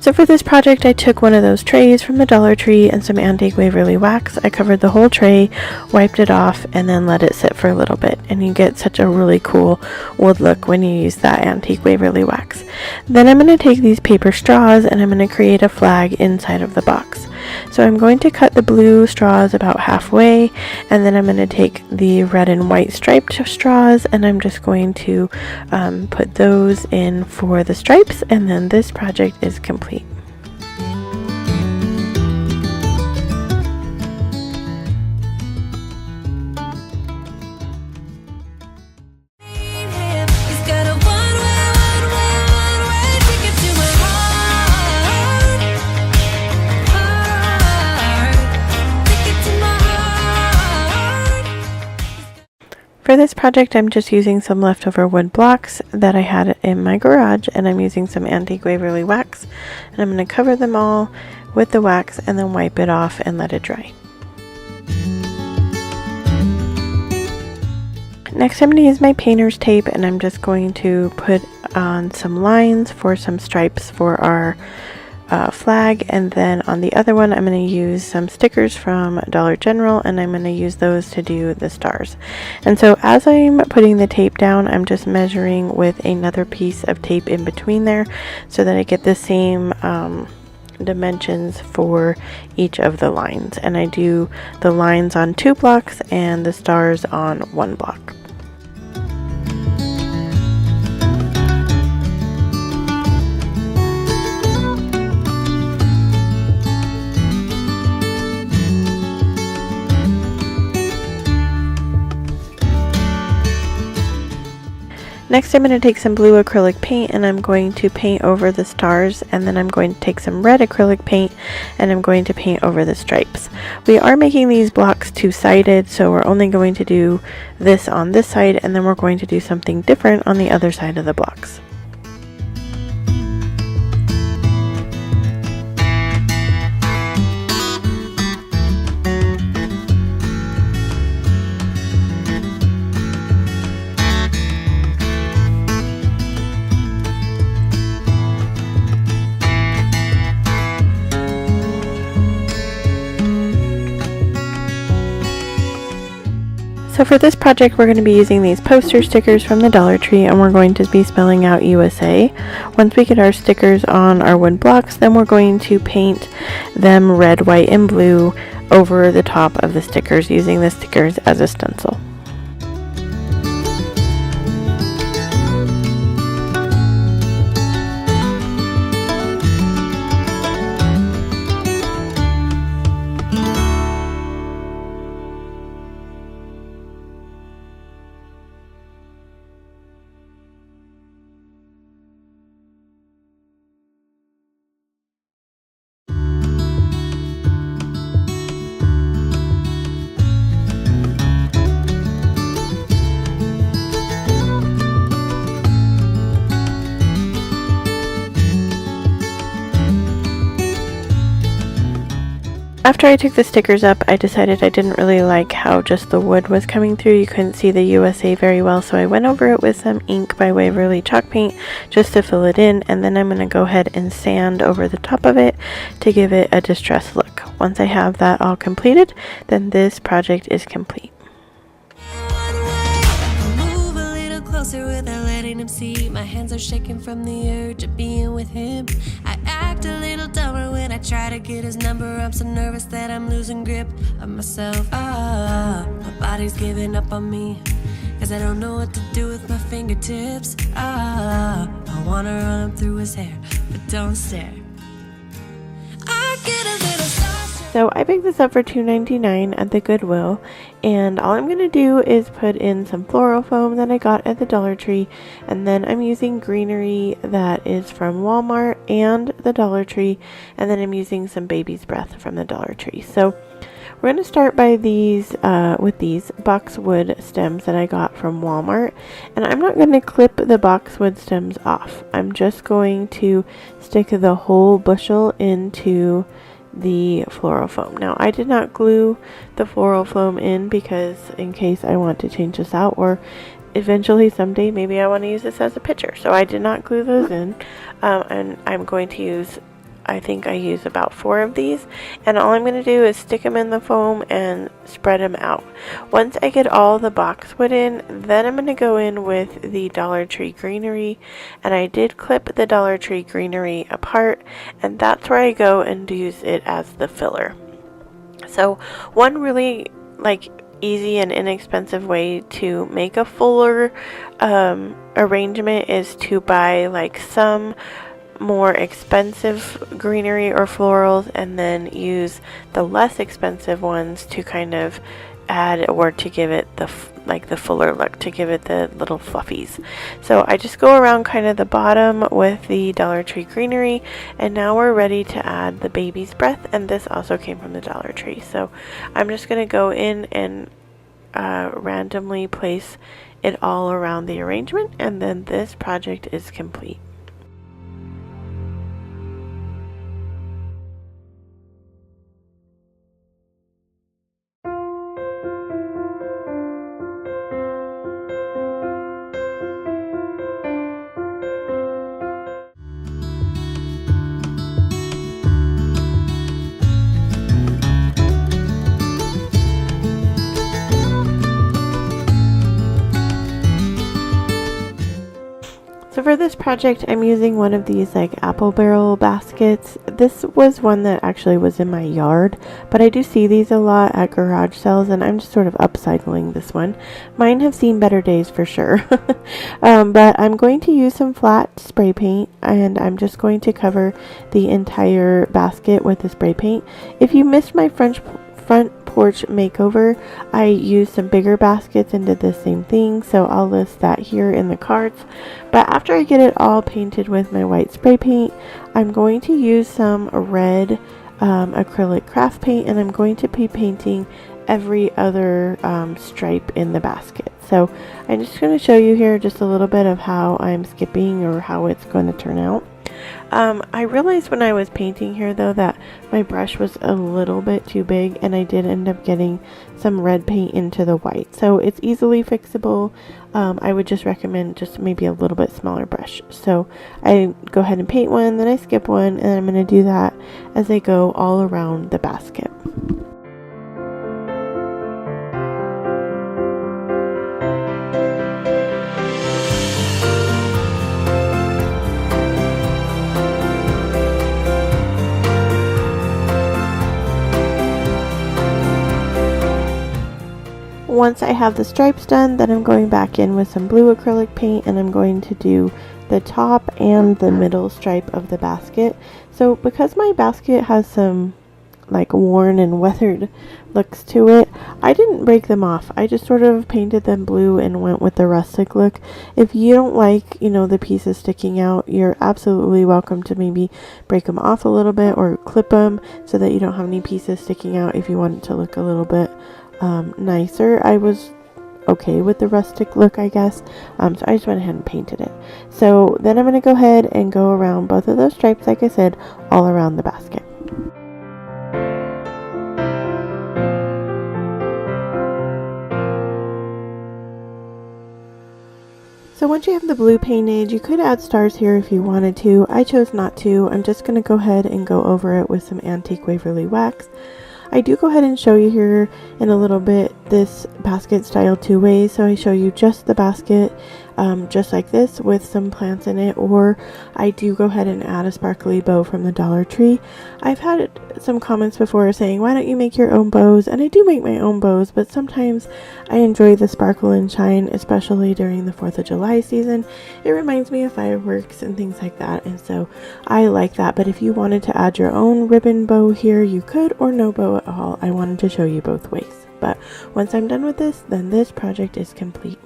So for this project, I took one of those trays from the Dollar Tree and some antique Waverly wax. I covered the whole tray, wiped it off, and then let it sit for a little bit. And you get such a really cool wood look when you use that antique Waverly wax. Then I'm going to take these paper straws and I'm going to create a flag inside of the box. So I'm going to cut the blue straws about halfway, and then I'm going to take the red and white striped straws and I'm just going to put those in for the stripes, and then this project is complete. For this project, I'm just using some leftover wood blocks that I had in my garage, and I'm using some antique Waverly wax, and I'm going to cover them all with the wax and then wipe it off and let it dry. Next, I'm going to use my painter's tape, and I'm just going to put on some lines for some stripes for our flag, and then on the other one I'm going to use some stickers from Dollar General, and I'm going to use those to do the stars. And so as I'm putting the tape down, I'm just measuring with another piece of tape in between there so that I get the same dimensions for each of the lines, and I do the lines on 2 blocks and the stars on 1 block. Next, I'm going to take some blue acrylic paint, and I'm going to paint over the stars, and then I'm going to take some red acrylic paint and I'm going to paint over the stripes. We are making these blocks 2-sided, so we're only going to do this on this side, and then we're going to do something different on the other side of the blocks. So for this project, we're going to be using these poster stickers from the Dollar Tree, and we're going to be spelling out USA. Once we get our stickers on our wood blocks, then we're going to paint them red, white, and blue over the top of the stickers, using the stickers as a stencil. After I took the stickers up, I decided I didn't really like how just the wood was coming through. You couldn't see the USA very well, so I went over it with some ink by Waverly chalk paint just to fill it in, and then I'm going to go ahead and sand over the top of it to give it a distressed look. Once I have that all completed, then this project is complete. Without letting him see, my hands are shaking from the urge of being with him. I act a little dumber when I try to get his number. I'm so nervous that I'm losing grip of myself. My body's giving up on me, cause I don't know what to do with my fingertips. I wanna run up through his hair, but don't stare. I get a little So I picked this up for $2.99 at the Goodwill, and all I'm going to do is put in some floral foam that I got at the Dollar Tree, and then I'm using greenery that is from Walmart and the Dollar Tree, and then I'm using some baby's breath from the Dollar Tree. So we're going to start by these with these boxwood stems that I got from Walmart, and I'm not going to clip the boxwood stems off. I'm just going to stick the whole bushel into the floral foam. Now, I did not glue the floral foam in because in case I want to change this out, or eventually someday maybe I want to use this as a picture, so I did not glue those in. And I'm going to use, I think I use about 4 of these, and all I'm going to do is stick them in the foam and spread them out. Once I get all the boxwood in, then I'm going to go in with the Dollar Tree greenery, and I did clip the Dollar Tree greenery apart, and that's where I go and use it as the filler. So one really easy and inexpensive way to make a fuller arrangement is to buy some more expensive greenery or florals, and then use the less expensive ones to kind of add, or to give it the fuller look, to give it the little fluffies. So I just go around kind of the bottom with the Dollar Tree greenery, and now we're ready to add the baby's breath, and this also came from the Dollar Tree. So I'm just going to go in and randomly place it all around the arrangement, and then this project is complete. So for this project, I'm using one of these like apple barrel baskets. This was one that actually was in my yard, but I do see these a lot at garage sales, and I'm just sort of upcycling this one. Mine have seen better days for sure. But I'm going to use some flat spray paint, and I'm just going to cover the entire basket with the spray paint. If you missed my front porch makeover, I used some bigger baskets and did the same thing, so I'll list that here in the cards. But after I get it all painted with my white spray paint, I'm going to use some red acrylic craft paint, and I'm going to be painting every other stripe in the basket. So I'm just going to show you here just a little bit of how I'm skipping or how it's going to turn out. I realized when I was painting here though that my brush was a little bit too big, and I did end up getting some red paint into the white. So it's easily fixable. I would just recommend just maybe a little bit smaller brush. So I go ahead and paint one, then I skip one, and I'm going to do that as I go all around the basket. Once I have the stripes done, then I'm going back in with some blue acrylic paint, and I'm going to do the top and the middle stripe of the basket. So because my basket has some like worn and weathered looks to it, I didn't break them off. I just sort of painted them blue and went with the rustic look. If you don't like, you know, the pieces sticking out, you're absolutely welcome to maybe break them off a little bit or clip them so that you don't have any pieces sticking out if you want it to look a little bit nicer. I was okay with the rustic look, I guess, so I just went ahead and painted it. So then I'm going to go ahead and go around both of those stripes, like I said, all around the basket. So once you have the blue painted, you could add stars here if you wanted to. I chose not to. I'm just going to go ahead and go over it with some antique Waverly wax. I do go ahead and show you here in a little bit this basket style two ways. So I show you just the basket, just like this with some plants in it, or I do go ahead and add a sparkly bow from the Dollar Tree. I've had some comments before saying, why don't you make your own bows? And I do make my own bows, but sometimes I enjoy the sparkle and shine, especially during the 4th of July season. It reminds me of fireworks and things like that, and so I like that. But if you wanted to add your own ribbon bow here, you could, or no bow at all. I wanted to show you both ways. But once I'm done with this, then this project is complete.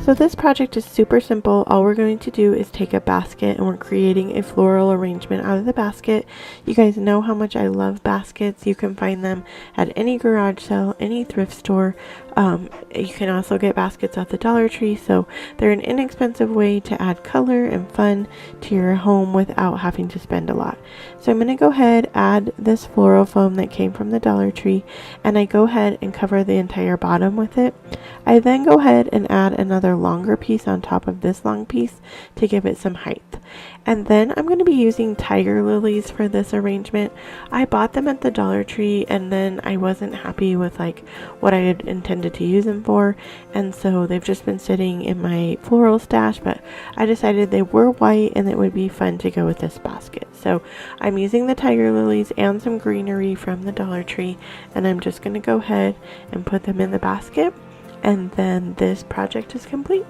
So this project is super simple. All we're going to do is take a basket, and we're creating a floral arrangement out of the basket. You guys know how much I love baskets. You can find them at any garage sale, any thrift store. You can also get baskets at the Dollar Tree, so they're an inexpensive way to add color and fun to your home without having to spend a lot. So I'm going to go ahead, add this floral foam that came from the Dollar Tree, and I go ahead and cover the entire bottom with it. I then go ahead and add another longer piece on top of this long piece to give it some height. And then I'm going to be using tiger lilies for this arrangement. I bought them at the Dollar Tree, and then I wasn't happy with like what I had intended to use them for, and so they've just been sitting in my floral stash, but I decided they were white and it would be fun to go with this basket. So I'm using the tiger lilies and some greenery from the Dollar Tree, and I'm just going to go ahead and put them in the basket. and then this project is complete.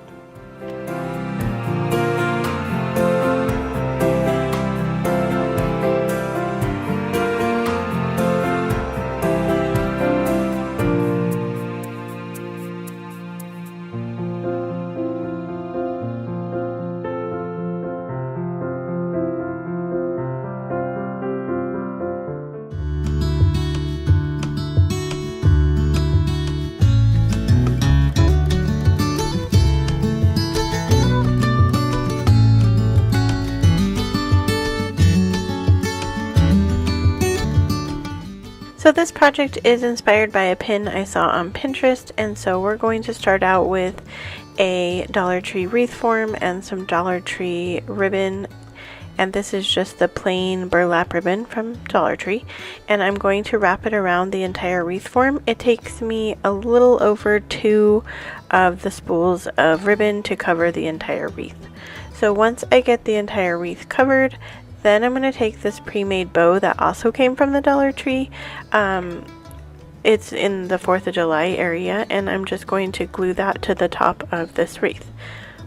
So this project is inspired by a pin I saw on Pinterest, and so we're going to start out with a Dollar Tree wreath form and some Dollar Tree ribbon, and this is just the plain burlap ribbon from Dollar Tree, and I'm going to wrap it around the entire wreath form. It takes me a little over 2 of the spools of ribbon to cover the entire wreath. So once I get the entire wreath covered, then I'm going to take this pre-made bow that also came from the Dollar Tree. It's in the 4th of July area, and I'm just going to glue that to the top of this wreath.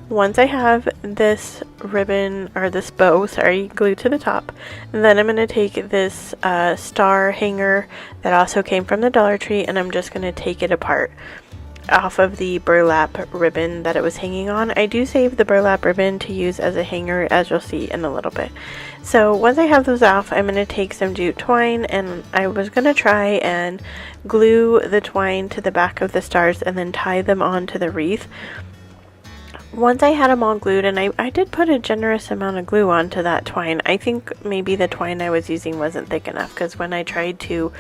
Once I have this ribbon, or this bow, sorry, glued to the top, then I'm going to take this star hanger that also came from the Dollar Tree, and I'm just going to take it apart off of the burlap ribbon that it was hanging on. I do save the burlap ribbon to use as a hanger, as you'll see in a little bit. So once I have those off, I'm going to take some jute twine, and I was going to try and glue the twine to the back of the stars and then tie them onto the wreath. Once I had them all glued, and I did put a generous amount of glue onto that twine. I think maybe the twine I was using wasn't thick enough, because when I tried to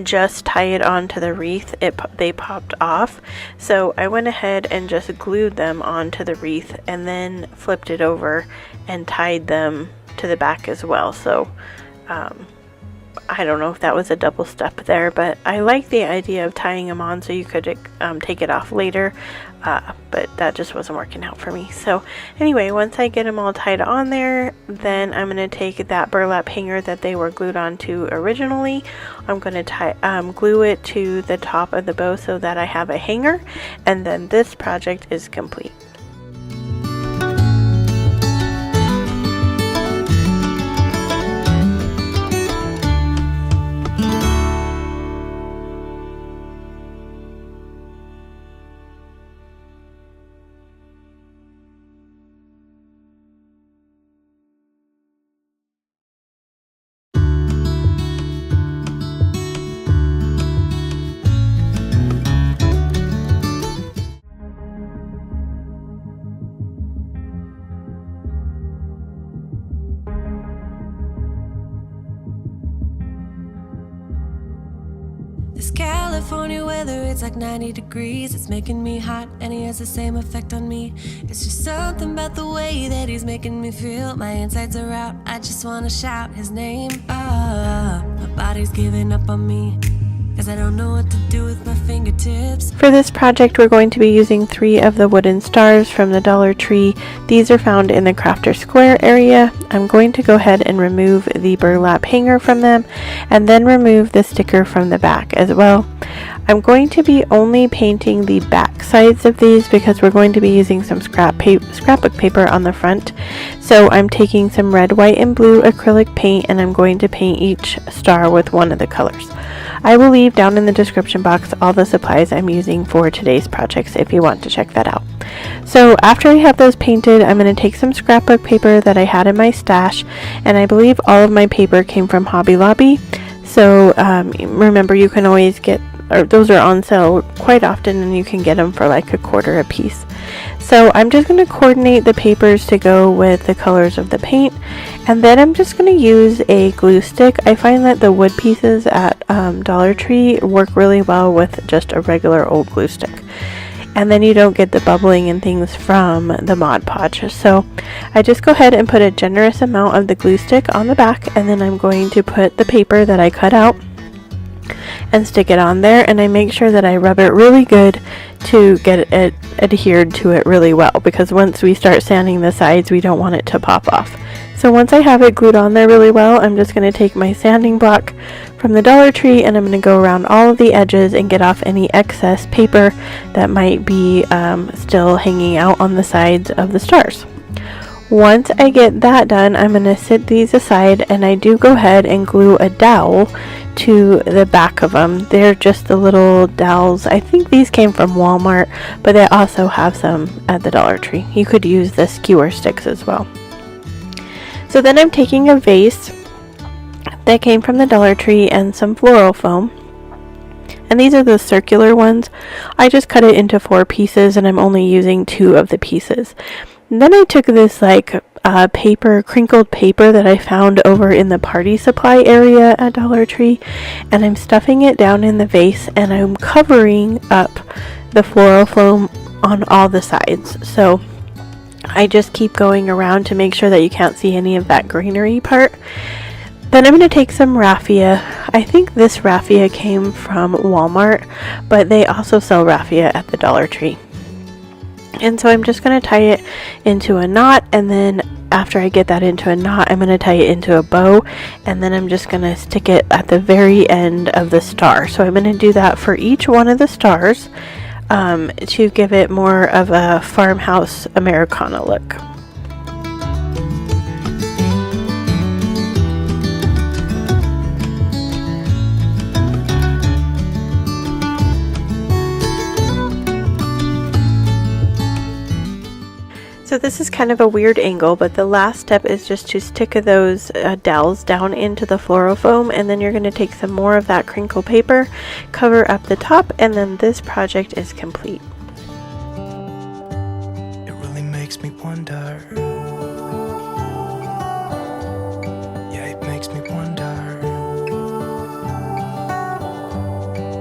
just tie it onto the wreath, they popped off. So I went ahead and just glued them onto the wreath and then flipped it over and tied them to the back as well. So I don't know if that was a double step there, but I like the idea of tying them on so you could take it off later, but that just wasn't working out for me. So anyway, once I get them all tied on there, then I'm going to take that burlap hanger that they were glued onto originally. I'm going to glue it to the top of the bow so that I have a hanger, and then this project is complete. This California weather, it's like 90 degrees. It's making me hot, and he has the same effect on me. It's just something about the way that he's making me feel. My insides are out, I just wanna shout his name. My body's giving up on me, 'cause I don't know what to do with my fingertips. For this project, we're going to be using 3 of the wooden stars from the Dollar Tree. These are found in the crafter square area. I'm going to go ahead and remove the burlap hanger from them, and then remove the sticker from the back as well. I'm going to be only painting the back sides of these because we're going to be using some scrapbook paper on the front. So I'm taking some red, white, and blue acrylic paint, and I'm going to paint each star with one of the colors. I will leave down in the description box all the supplies I'm using for today's projects if you want to check that out. So after I have those painted, I'm going to take some scrapbook paper that I had in my stash, and I believe all of my paper came from Hobby Lobby. So remember, you can always get, or those are on sale quite often, and you can get them for like $1/4 a piece. So I'm just going to coordinate the papers to go with the colors of the paint, and then I'm just going to use a glue stick. I find that the wood pieces at Dollar Tree work really well with just a regular old glue stick, and then you don't get the bubbling and things from the Mod Podge. So I just go ahead and put a generous amount of the glue stick on the back, and then I'm going to put the paper that I cut out and stick it on there, and I make sure that I rub it really good to get it adhered to it really well, because once we start sanding the sides, we don't want it to pop off. So So once I have it glued on there really well, I'm just going to take my sanding block from the Dollar Tree and I'm going to go around all of the edges and get off any excess paper that might be still hanging out on the sides of the stars. Once I get that done, I'm going to set these aside, and I do go ahead and glue a dowel to the back of them. They're just the little dowels. I think these came from Walmart, but they also have some at the Dollar Tree. You could use the skewer sticks as well. So then I'm taking a vase that came from the Dollar Tree and some floral foam. And these are the circular ones. I just cut it into 4 pieces and I'm only using 2 of the pieces. And then I took this crinkled paper that I found over in the party supply area at Dollar Tree, and I'm stuffing it down in the vase and I'm covering up the floral foam on all the sides. So I just keep going around to make sure that you can't see any of that greenery part. Then I'm going to take some raffia. I think this raffia came from Walmart, but they also sell raffia at the Dollar Tree. And so I'm just going to tie it into a knot, and then after I get that into a knot, I'm going to tie it into a bow, and then I'm just going to stick it at the very end of the star. So I'm going to do that for each one of the stars to give it more of a farmhouse Americana look. So this is kind of a weird angle, but the last step is just to stick those dowels down into the floral foam, and then you're going to take some more of that crinkle paper, cover up the top, and then this project is complete. It really makes me wonder. Yeah, it makes me wonder.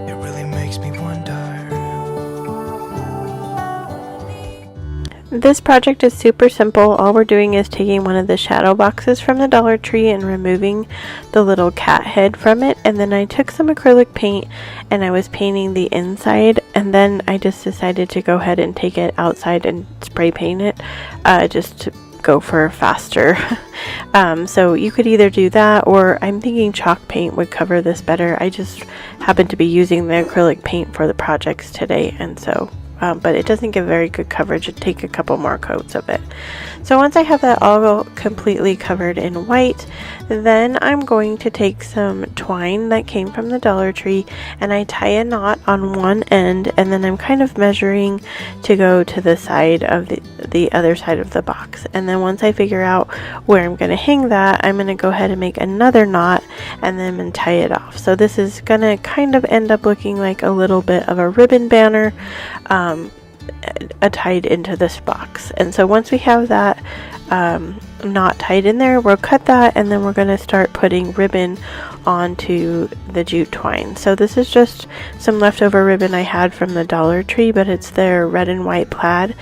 It really makes me wonder. This project is super simple. All we're doing is taking one of the shadow boxes from the Dollar Tree and removing the little cat head from it, and then I took some acrylic paint and I was painting the inside, and then I just decided to go ahead and take it outside and spray paint it just to go for faster. So you could either do that, or I'm thinking chalk paint would cover this better. I just happen to be using the acrylic paint for the projects today, and so but it doesn't give very good coverage. It'd take a couple more coats of it. So once I have that all completely covered in white, then I'm going to take some twine that came from the Dollar Tree and I tie a knot on one end, and then I'm kind of measuring to go to the side of the other side of the box. And then once I figure out where I'm going to hang that, I'm going to go ahead and make another knot and then tie it off. So this is going to kind of end up looking like a little bit of a ribbon banner tied into this box. And so once we have that knot tied in there, we'll cut that, and then we're going to start putting ribbon onto the jute twine. So this is just some leftover ribbon I had from the Dollar Tree, but it's their red and white plaid.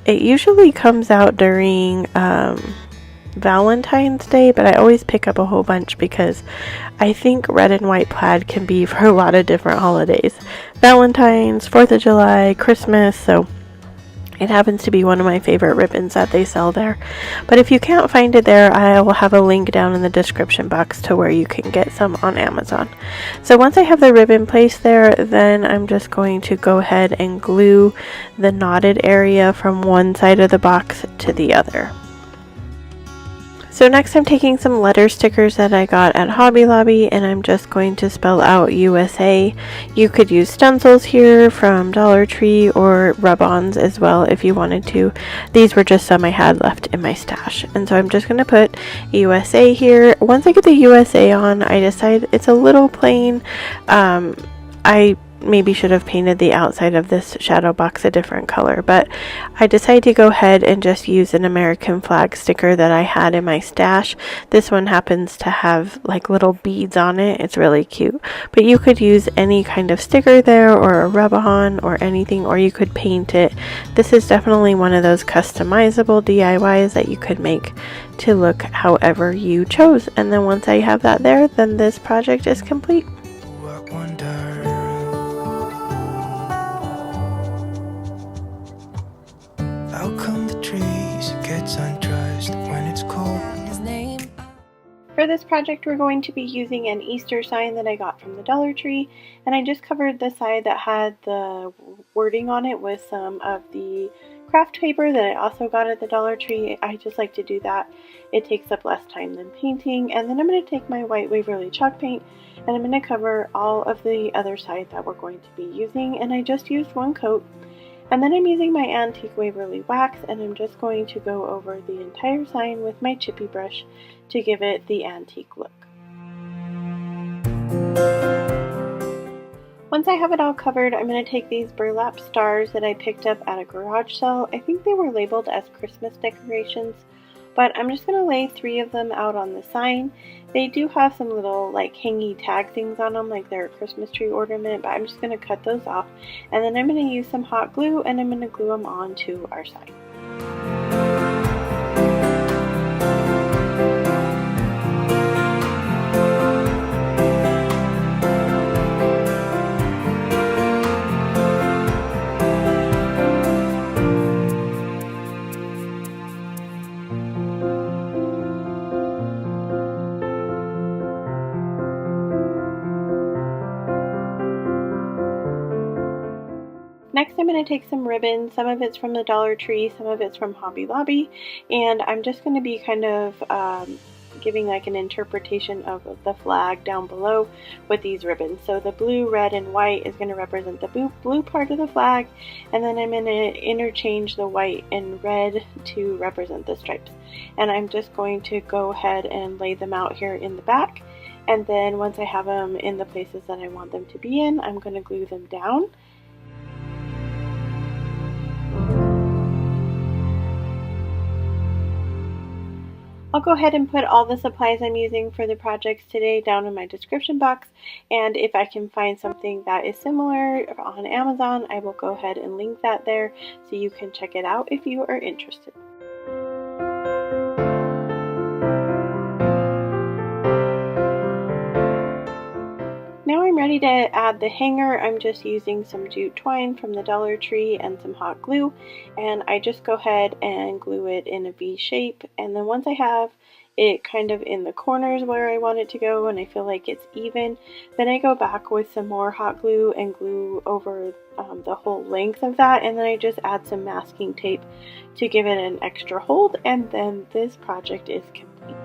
It usually comes out during Valentine's Day, but I always pick up a whole bunch because I think red and white plaid can be for a lot of different holidays. Valentine's, 4th of July, Christmas, so it happens to be one of my favorite ribbons that they sell there. But if you can't find it there, I will have a link down in the description box to where you can get some on Amazon. So once I have the ribbon placed there, then I'm just going to go ahead and glue the knotted area from one side of the box to the other. So next I'm taking some letter stickers that I got at Hobby Lobby, and I'm just going to spell out USA. You could use stencils here from Dollar Tree or rub-ons as well if you wanted to. These were just some I had left in my stash. And so I'm just going to put USA here. Once I get the USA on, I decide it's a little plain. I maybe should have painted the outside of this shadow box a different color, but I decided to go ahead and just use an American flag sticker that I had in my stash. This one happens to have like little beads on it. It's really cute, but you could use any kind of sticker there or a rub-on or anything, or you could paint it. This is definitely one of those customizable DIYs that you could make to look however you chose. And then once I have that there, then this project is complete. I wonder. How come the trees get undressed when it's cold? His name For this project, we're going to be using an Easter sign that I got from the Dollar Tree, and I just covered the side that had the wording on it with some of the craft paper that I also got at the Dollar Tree. I just like to do that. It takes up less time than painting. And then I'm going to take my white Waverly chalk paint and I'm going to cover all of the other side that we're going to be using, and I just used one coat. And then I'm using my antique Waverly wax, and I'm just going to go over the entire sign with my chippy brush to give it the antique look. Once I have it all covered, I'm going to take these burlap stars that I picked up at a garage sale. I think they were labeled as Christmas decorations, but I'm just going to lay 3 of them out on the sign. They do have some little like hangy tag things on them, like they're a Christmas tree ornament, but I'm just going to cut those off, and then I'm going to use some hot glue and I'm going to glue them onto our sign. Next, I'm going to take some ribbon. Some of it's from the Dollar Tree, some of it's from Hobby Lobby, and I'm just going to be kind of giving like an interpretation of the flag down below with these ribbons. So the blue, red, and white is going to represent the blue part of the flag, and then I'm going to interchange the white and red to represent the stripes. And I'm just going to go ahead and lay them out here in the back, and then once I have them in the places that I want them to be in, I'm going to glue them down. I'll go ahead and put all the supplies I'm using for the projects today down in my description box, and if I can find something that is similar on Amazon, I will go ahead and link that there so you can check it out if you are interested. Now I'm ready to add the hanger. I'm just using some jute twine from the Dollar Tree and some hot glue, and I just go ahead and glue it in a V shape, and then once I have it kind of in the corners where I want it to go and I feel like it's even, then I go back with some more hot glue and glue over the whole length of that, and then I just add some masking tape to give it an extra hold, and then this project is complete.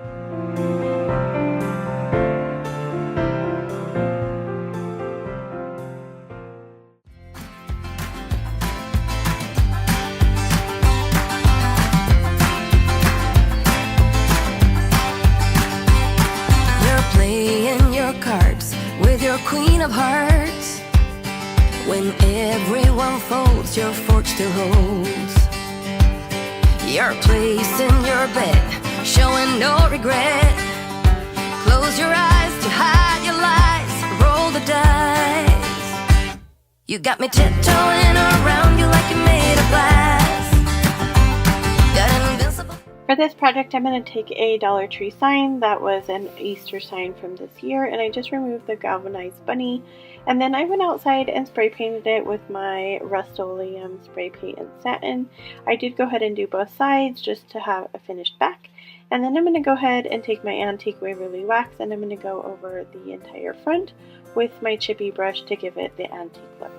Queen of Hearts, when everyone folds, your fork still holds your place in your bed, showing no regret. Close your eyes to hide your lies, roll the dice. You got me tiptoeing around you like you're made of glass. Got an invincible. For this project, I'm going to take a Dollar Tree sign that was an Easter sign from this year, and I just removed the galvanized bunny, and then I went outside and spray painted it with my Rust-Oleum spray paint and satin. I did go ahead and do both sides just to have a finished back, and then I'm going to go ahead and take my antique Waverly wax and I'm going to go over the entire front with my chippy brush to give it the antique look.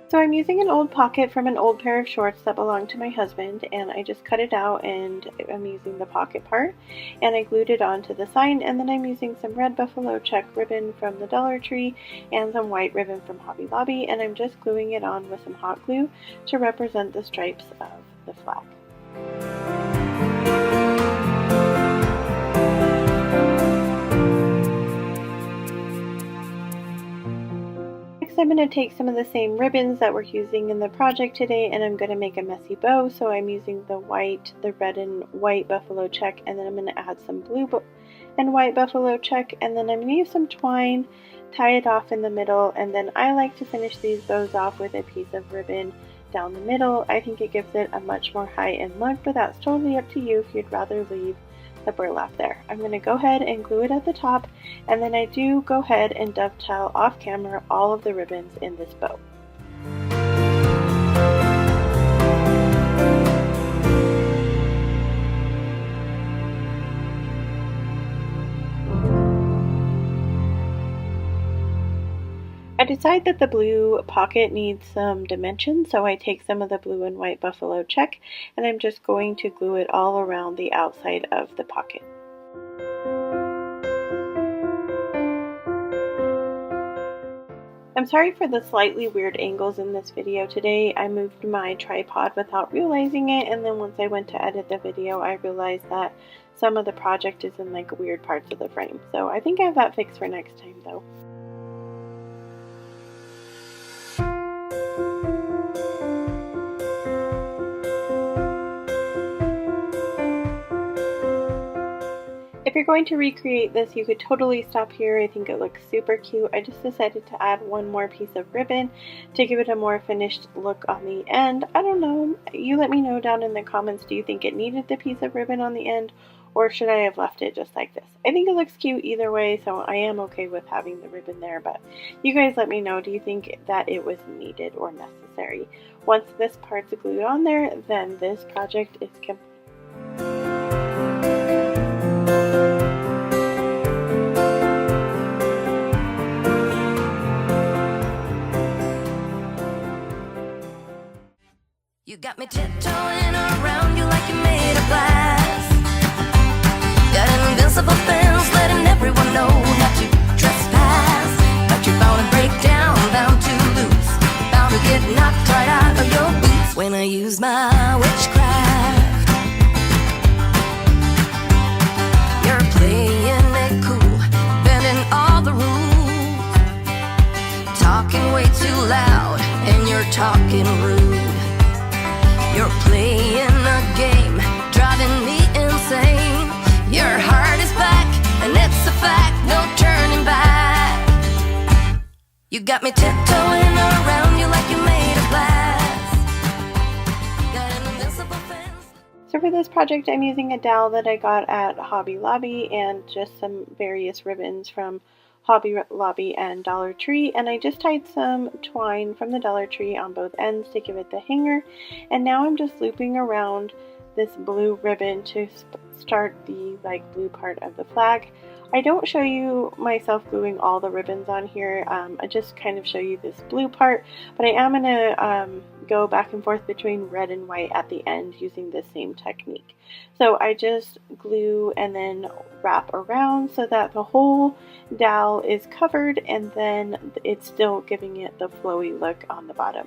So I'm using an old pocket from an old pair of shorts that belonged to my husband, and I just cut it out and I'm using the pocket part and I glued it onto the sign, and then I'm using some red buffalo check ribbon from the Dollar Tree and some white ribbon from Hobby Lobby, and I'm just gluing it on with some hot glue to represent the stripes of the flag. I'm going to take some of the same ribbons that we're using in the project today, and I'm going to make a messy bow. So I'm using the white, the red and white buffalo check, and then I'm going to add some blue and white buffalo check, and then I'm going to use some twine, tie it off in the middle, and then I like to finish these bows off with a piece of ribbon down the middle. I think it gives it a much more high-end look, but that's totally up to you if you'd rather leave the burlap there. I'm going to go ahead and glue it at the top, and then I do go ahead and dovetail off camera all of the ribbons in this bow. I decide that the blue pocket needs some dimension, so I take some of the blue and white buffalo check and I'm just going to glue it all around the outside of the pocket. I'm sorry for the slightly weird angles in this video today. I moved my tripod without realizing it, and then once I went to edit the video I realized that some of the project is in like weird parts of the frame. So I think I have that fixed for next time though. If you're going to recreate this, you could totally stop here. I think it looks super cute. I just decided to add one more piece of ribbon to give it a more finished look on the end. I don't know. You let me know down in the comments. Do you think it needed the piece of ribbon on the end, or should I have left it just like this? I think it looks cute either way, so I am okay with having the ribbon there, but you guys let me know. Do you think that it was needed or necessary? Once this part's glued on there, then this project is complete. You got me tiptoeing around you like you made of glass. Got an invincible fence letting everyone know not to trespass. But you're bound to break down, bound to lose, bound to get knocked right out of your boots when I use my witchcraft. You're playing it cool, bending all the rules, talking way too loud and you're talking rude. You're playing a game, driving me insane. Your heart is back, and it's a fact, no turning back. You got me tiptoeing around you like you made of glass. Got an invincible fence. So for this project, I'm using a dowel that I got at Hobby Lobby and just some various ribbons from Hobby Lobby and Dollar Tree, and I just tied some twine from the Dollar Tree on both ends to give it the hanger, and now I'm just looping around this blue ribbon to start the blue part of the flag. I don't show you myself gluing all the ribbons on here. I just kind of show you this blue part, but I am going to go back and forth between red and white at the end using the same technique. So I just glue and then wrap around so that the whole dowel is covered, and then it's still giving it the flowy look on the bottom.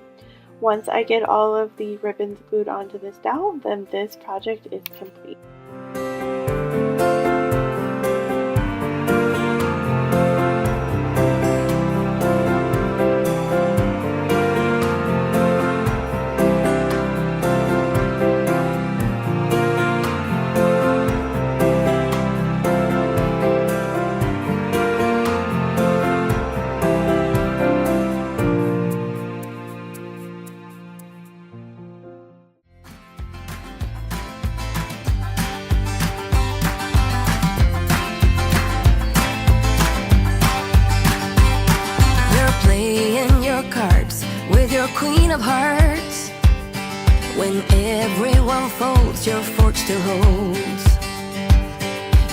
Once I get all of the ribbons glued onto this dowel, then this project is complete. Queen of hearts, when everyone folds, your fork still holds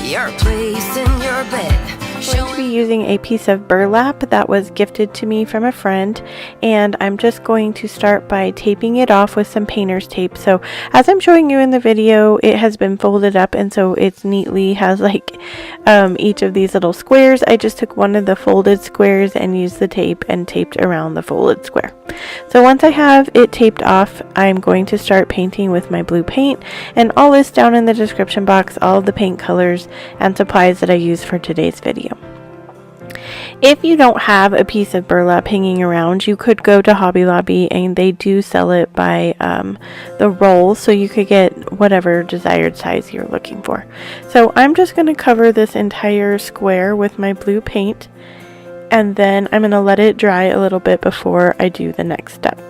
your place in your bed. I'm going to be using a piece of burlap that was gifted to me from a friend, and I'm just going to start by taping it off with some painter's tape. So as I'm showing you in the video, it has been folded up, and so it's neatly has each of these little squares. I just took one of the folded squares and used the tape and taped around the folded square. So once I have it taped off, I'm going to start painting with my blue paint, and all this down in the description box, all of the paint colors and supplies that I use for today's video. If you don't have a piece of burlap hanging around, you could go to Hobby Lobby and they do sell it by the roll, so you could get whatever desired size you're looking for. So I'm just going to cover this entire square with my blue paint, and then I'm going to let it dry a little bit before I do the next step.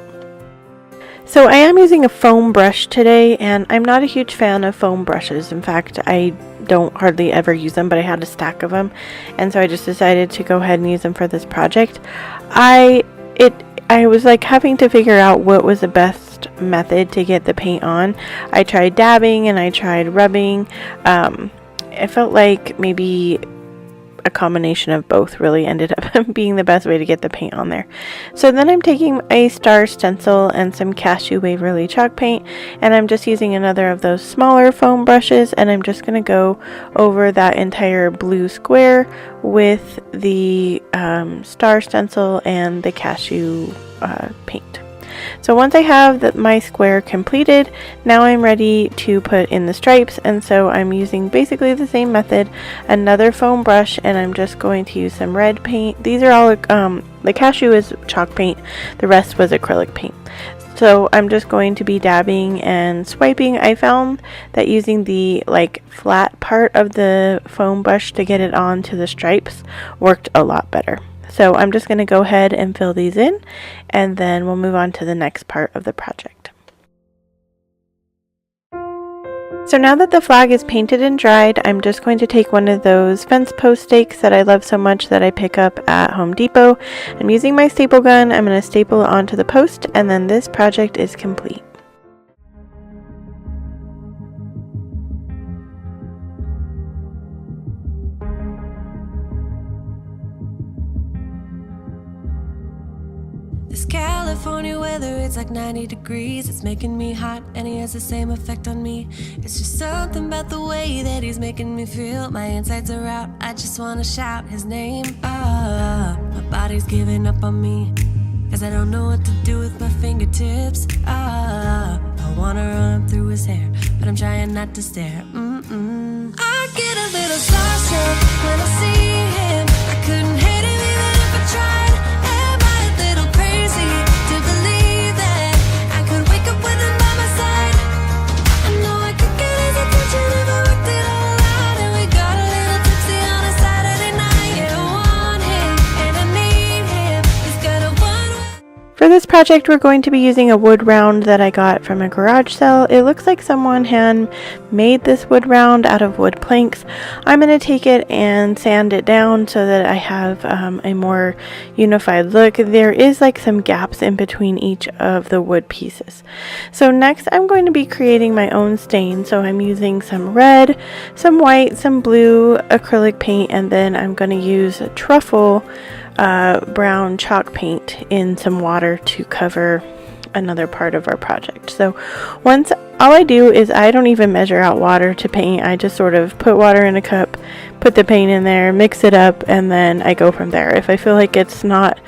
So I am using a foam brush today, and I'm not a huge fan of foam brushes. In fact, I don't hardly ever use them, but I had a stack of them, and so I just decided to go ahead and use them for this project. I was having to figure out what was the best method to get the paint on. I tried dabbing and I tried rubbing. I felt like maybe a combination of both really ended up being the best way to get the paint on there. So then I'm taking a star stencil and some Cashew Waverly chalk paint, and I'm just using another of those smaller foam brushes, and I'm just going to go over that entire blue square with the star stencil and the cashew paint. So once I have my square completed, now I'm ready to put in the stripes, and so I'm using basically the same method, another foam brush, and I'm just going to use some red paint. These are all, the cashew is chalk paint, the rest was acrylic paint. So I'm just going to be dabbing and swiping. I found that using the flat part of the foam brush to get it onto the stripes worked a lot better. So I'm just going to go ahead and fill these in, and then we'll move on to the next part of the project. So now that the flag is painted and dried, I'm just going to take one of those fence post stakes that I love so much that I pick up at Home Depot. I'm using my staple gun. I'm going to staple it onto the post, and then this project is complete. This California weather, it's like 90 degrees. It's making me hot, and he has the same effect on me. It's just something about the way that he's making me feel. My insides are out, I just wanna shout his name. My body's giving up on me, 'cause I don't know what to do with my fingertips. I wanna run through his hair, but I'm trying not to stare. I get a little starstruck when I see him. I couldn't hate him even if I tried. For this project, we're going to be using a wood round that I got from a garage sale. It looks like someone hand made this wood round out of wood planks. I'm going to take it and sand it down so that I have a more unified look. There is some gaps in between each of the wood pieces. So next I'm going to be creating my own stain. So I'm using some red, some white, some blue acrylic paint, and then I'm going to use a truffle brown chalk paint in some water to cover another part of our project. So all I do is I don't even measure out water to paint. I just sort of put water in a cup, put the paint in there, mix it up, and then I go from there. If I feel like it's not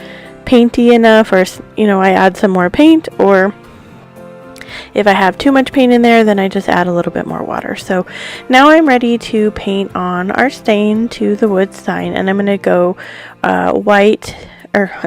painty enough, or I add some more paint, or if I have too much paint in there, then I just add a little bit more water. So now I'm ready to paint on our stain to the wood sign, and I'm going to go I'm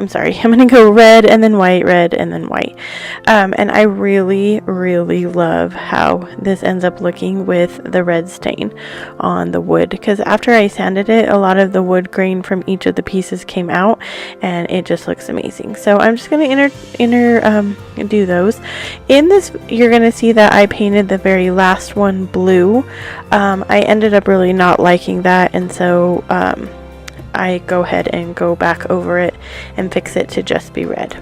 going to go red and then white, red and then white. And I really, really love how this ends up looking with the red stain on the wood, because after I sanded it, a lot of the wood grain from each of the pieces came out, and it just looks amazing. So I'm just going to do those. In this, you're going to see that I painted the very last one blue. I ended up really not liking that, and so I go ahead and go back over it and fix it to just be red.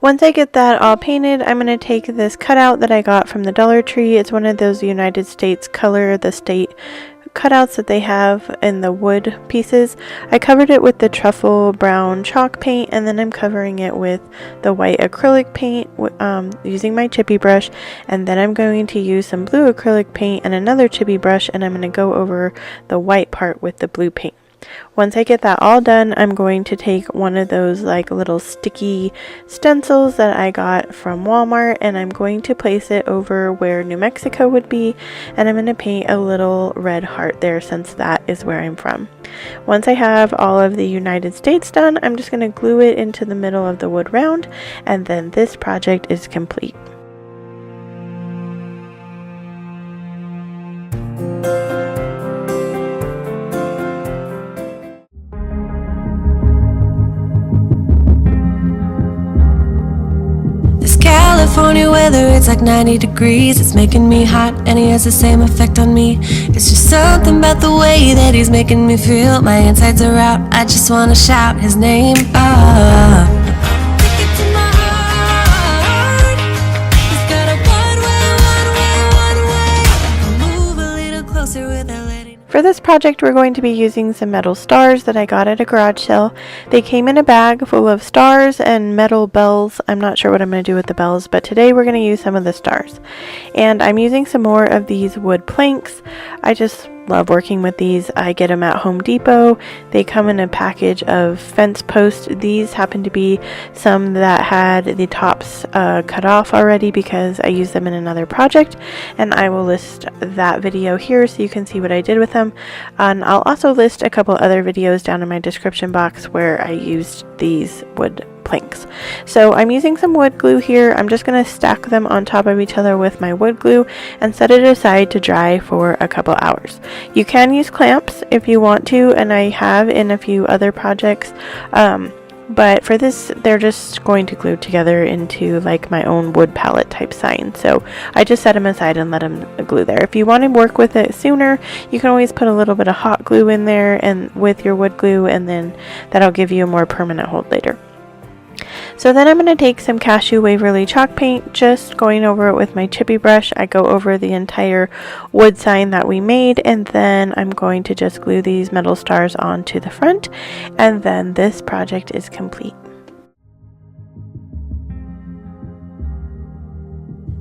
Once I get that all painted, I'm going to take this cutout that I got from the Dollar Tree. It's one of those United States Color the State cutouts that they have in the wood pieces. I covered it with the truffle brown chalk paint, and then I'm covering it with the white acrylic paint using my chippy brush, and then I'm going to use some blue acrylic paint and another chippy brush, and I'm going to go over the white part with the blue paint. Once I get that all done, I'm going to take one of those little sticky stencils that I got from Walmart, and I'm going to place it over where New Mexico would be, and I'm going to paint a little red heart there since that is where I'm from. Once I have all of the United States done, I'm just going to glue it into the middle of the wood round, and then this project is complete. California weather, it's like 90 degrees. It's making me hot and he has the same effect on me. It's just something about the way that he's making me feel. My insides are out, I just wanna shout his name. Take it to my heart. He's got a one way. Move a little closer without letting. For this project, we're going to be using some metal stars that I got at a garage sale. They came in a bag full of stars and metal bells. I'm not sure what I'm going to do with the bells, but today we're going to use some of the stars. And I'm using some more of these wood planks. I just love working with these. I get them at Home Depot. They come in a package of fence posts. These happen to be some that had the tops cut off already because I used them in another project, and I will list that video here so you can see what I did with them. And I'll also list a couple other videos down in my description box where I used these wood planks. So I'm using some wood glue here. I'm just going to stack them on top of each other with my wood glue and set it aside to dry for a couple hours. You can use clamps if you want to, and I have in a few other projects, but for this they're just going to glue together into like my own wood pallet type sign. So I just set them aside and let them glue there. If you want to work with it sooner, you can always put a little bit of hot glue in there and with your wood glue, and then that'll give you a more permanent hold later. So then I'm going to take some Cashew Waverly chalk paint, just going over it with my chippy brush. I go over the entire wood sign that we made, and then I'm going to just glue these metal stars onto the front, and then this project is complete.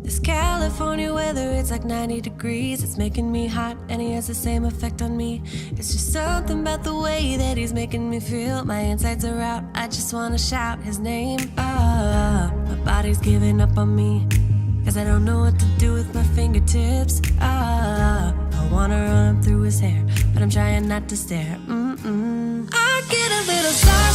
This California weather, it's like 90 degrees. It's making me hot and he has the same effect on me. It's just something about the way that he's making me feel. My insides are out, I just wanna shout his name. My body's giving up on me, cause I don't know what to do with my fingertips. I wanna run up through his hair, but I'm trying not to stare. I get a little star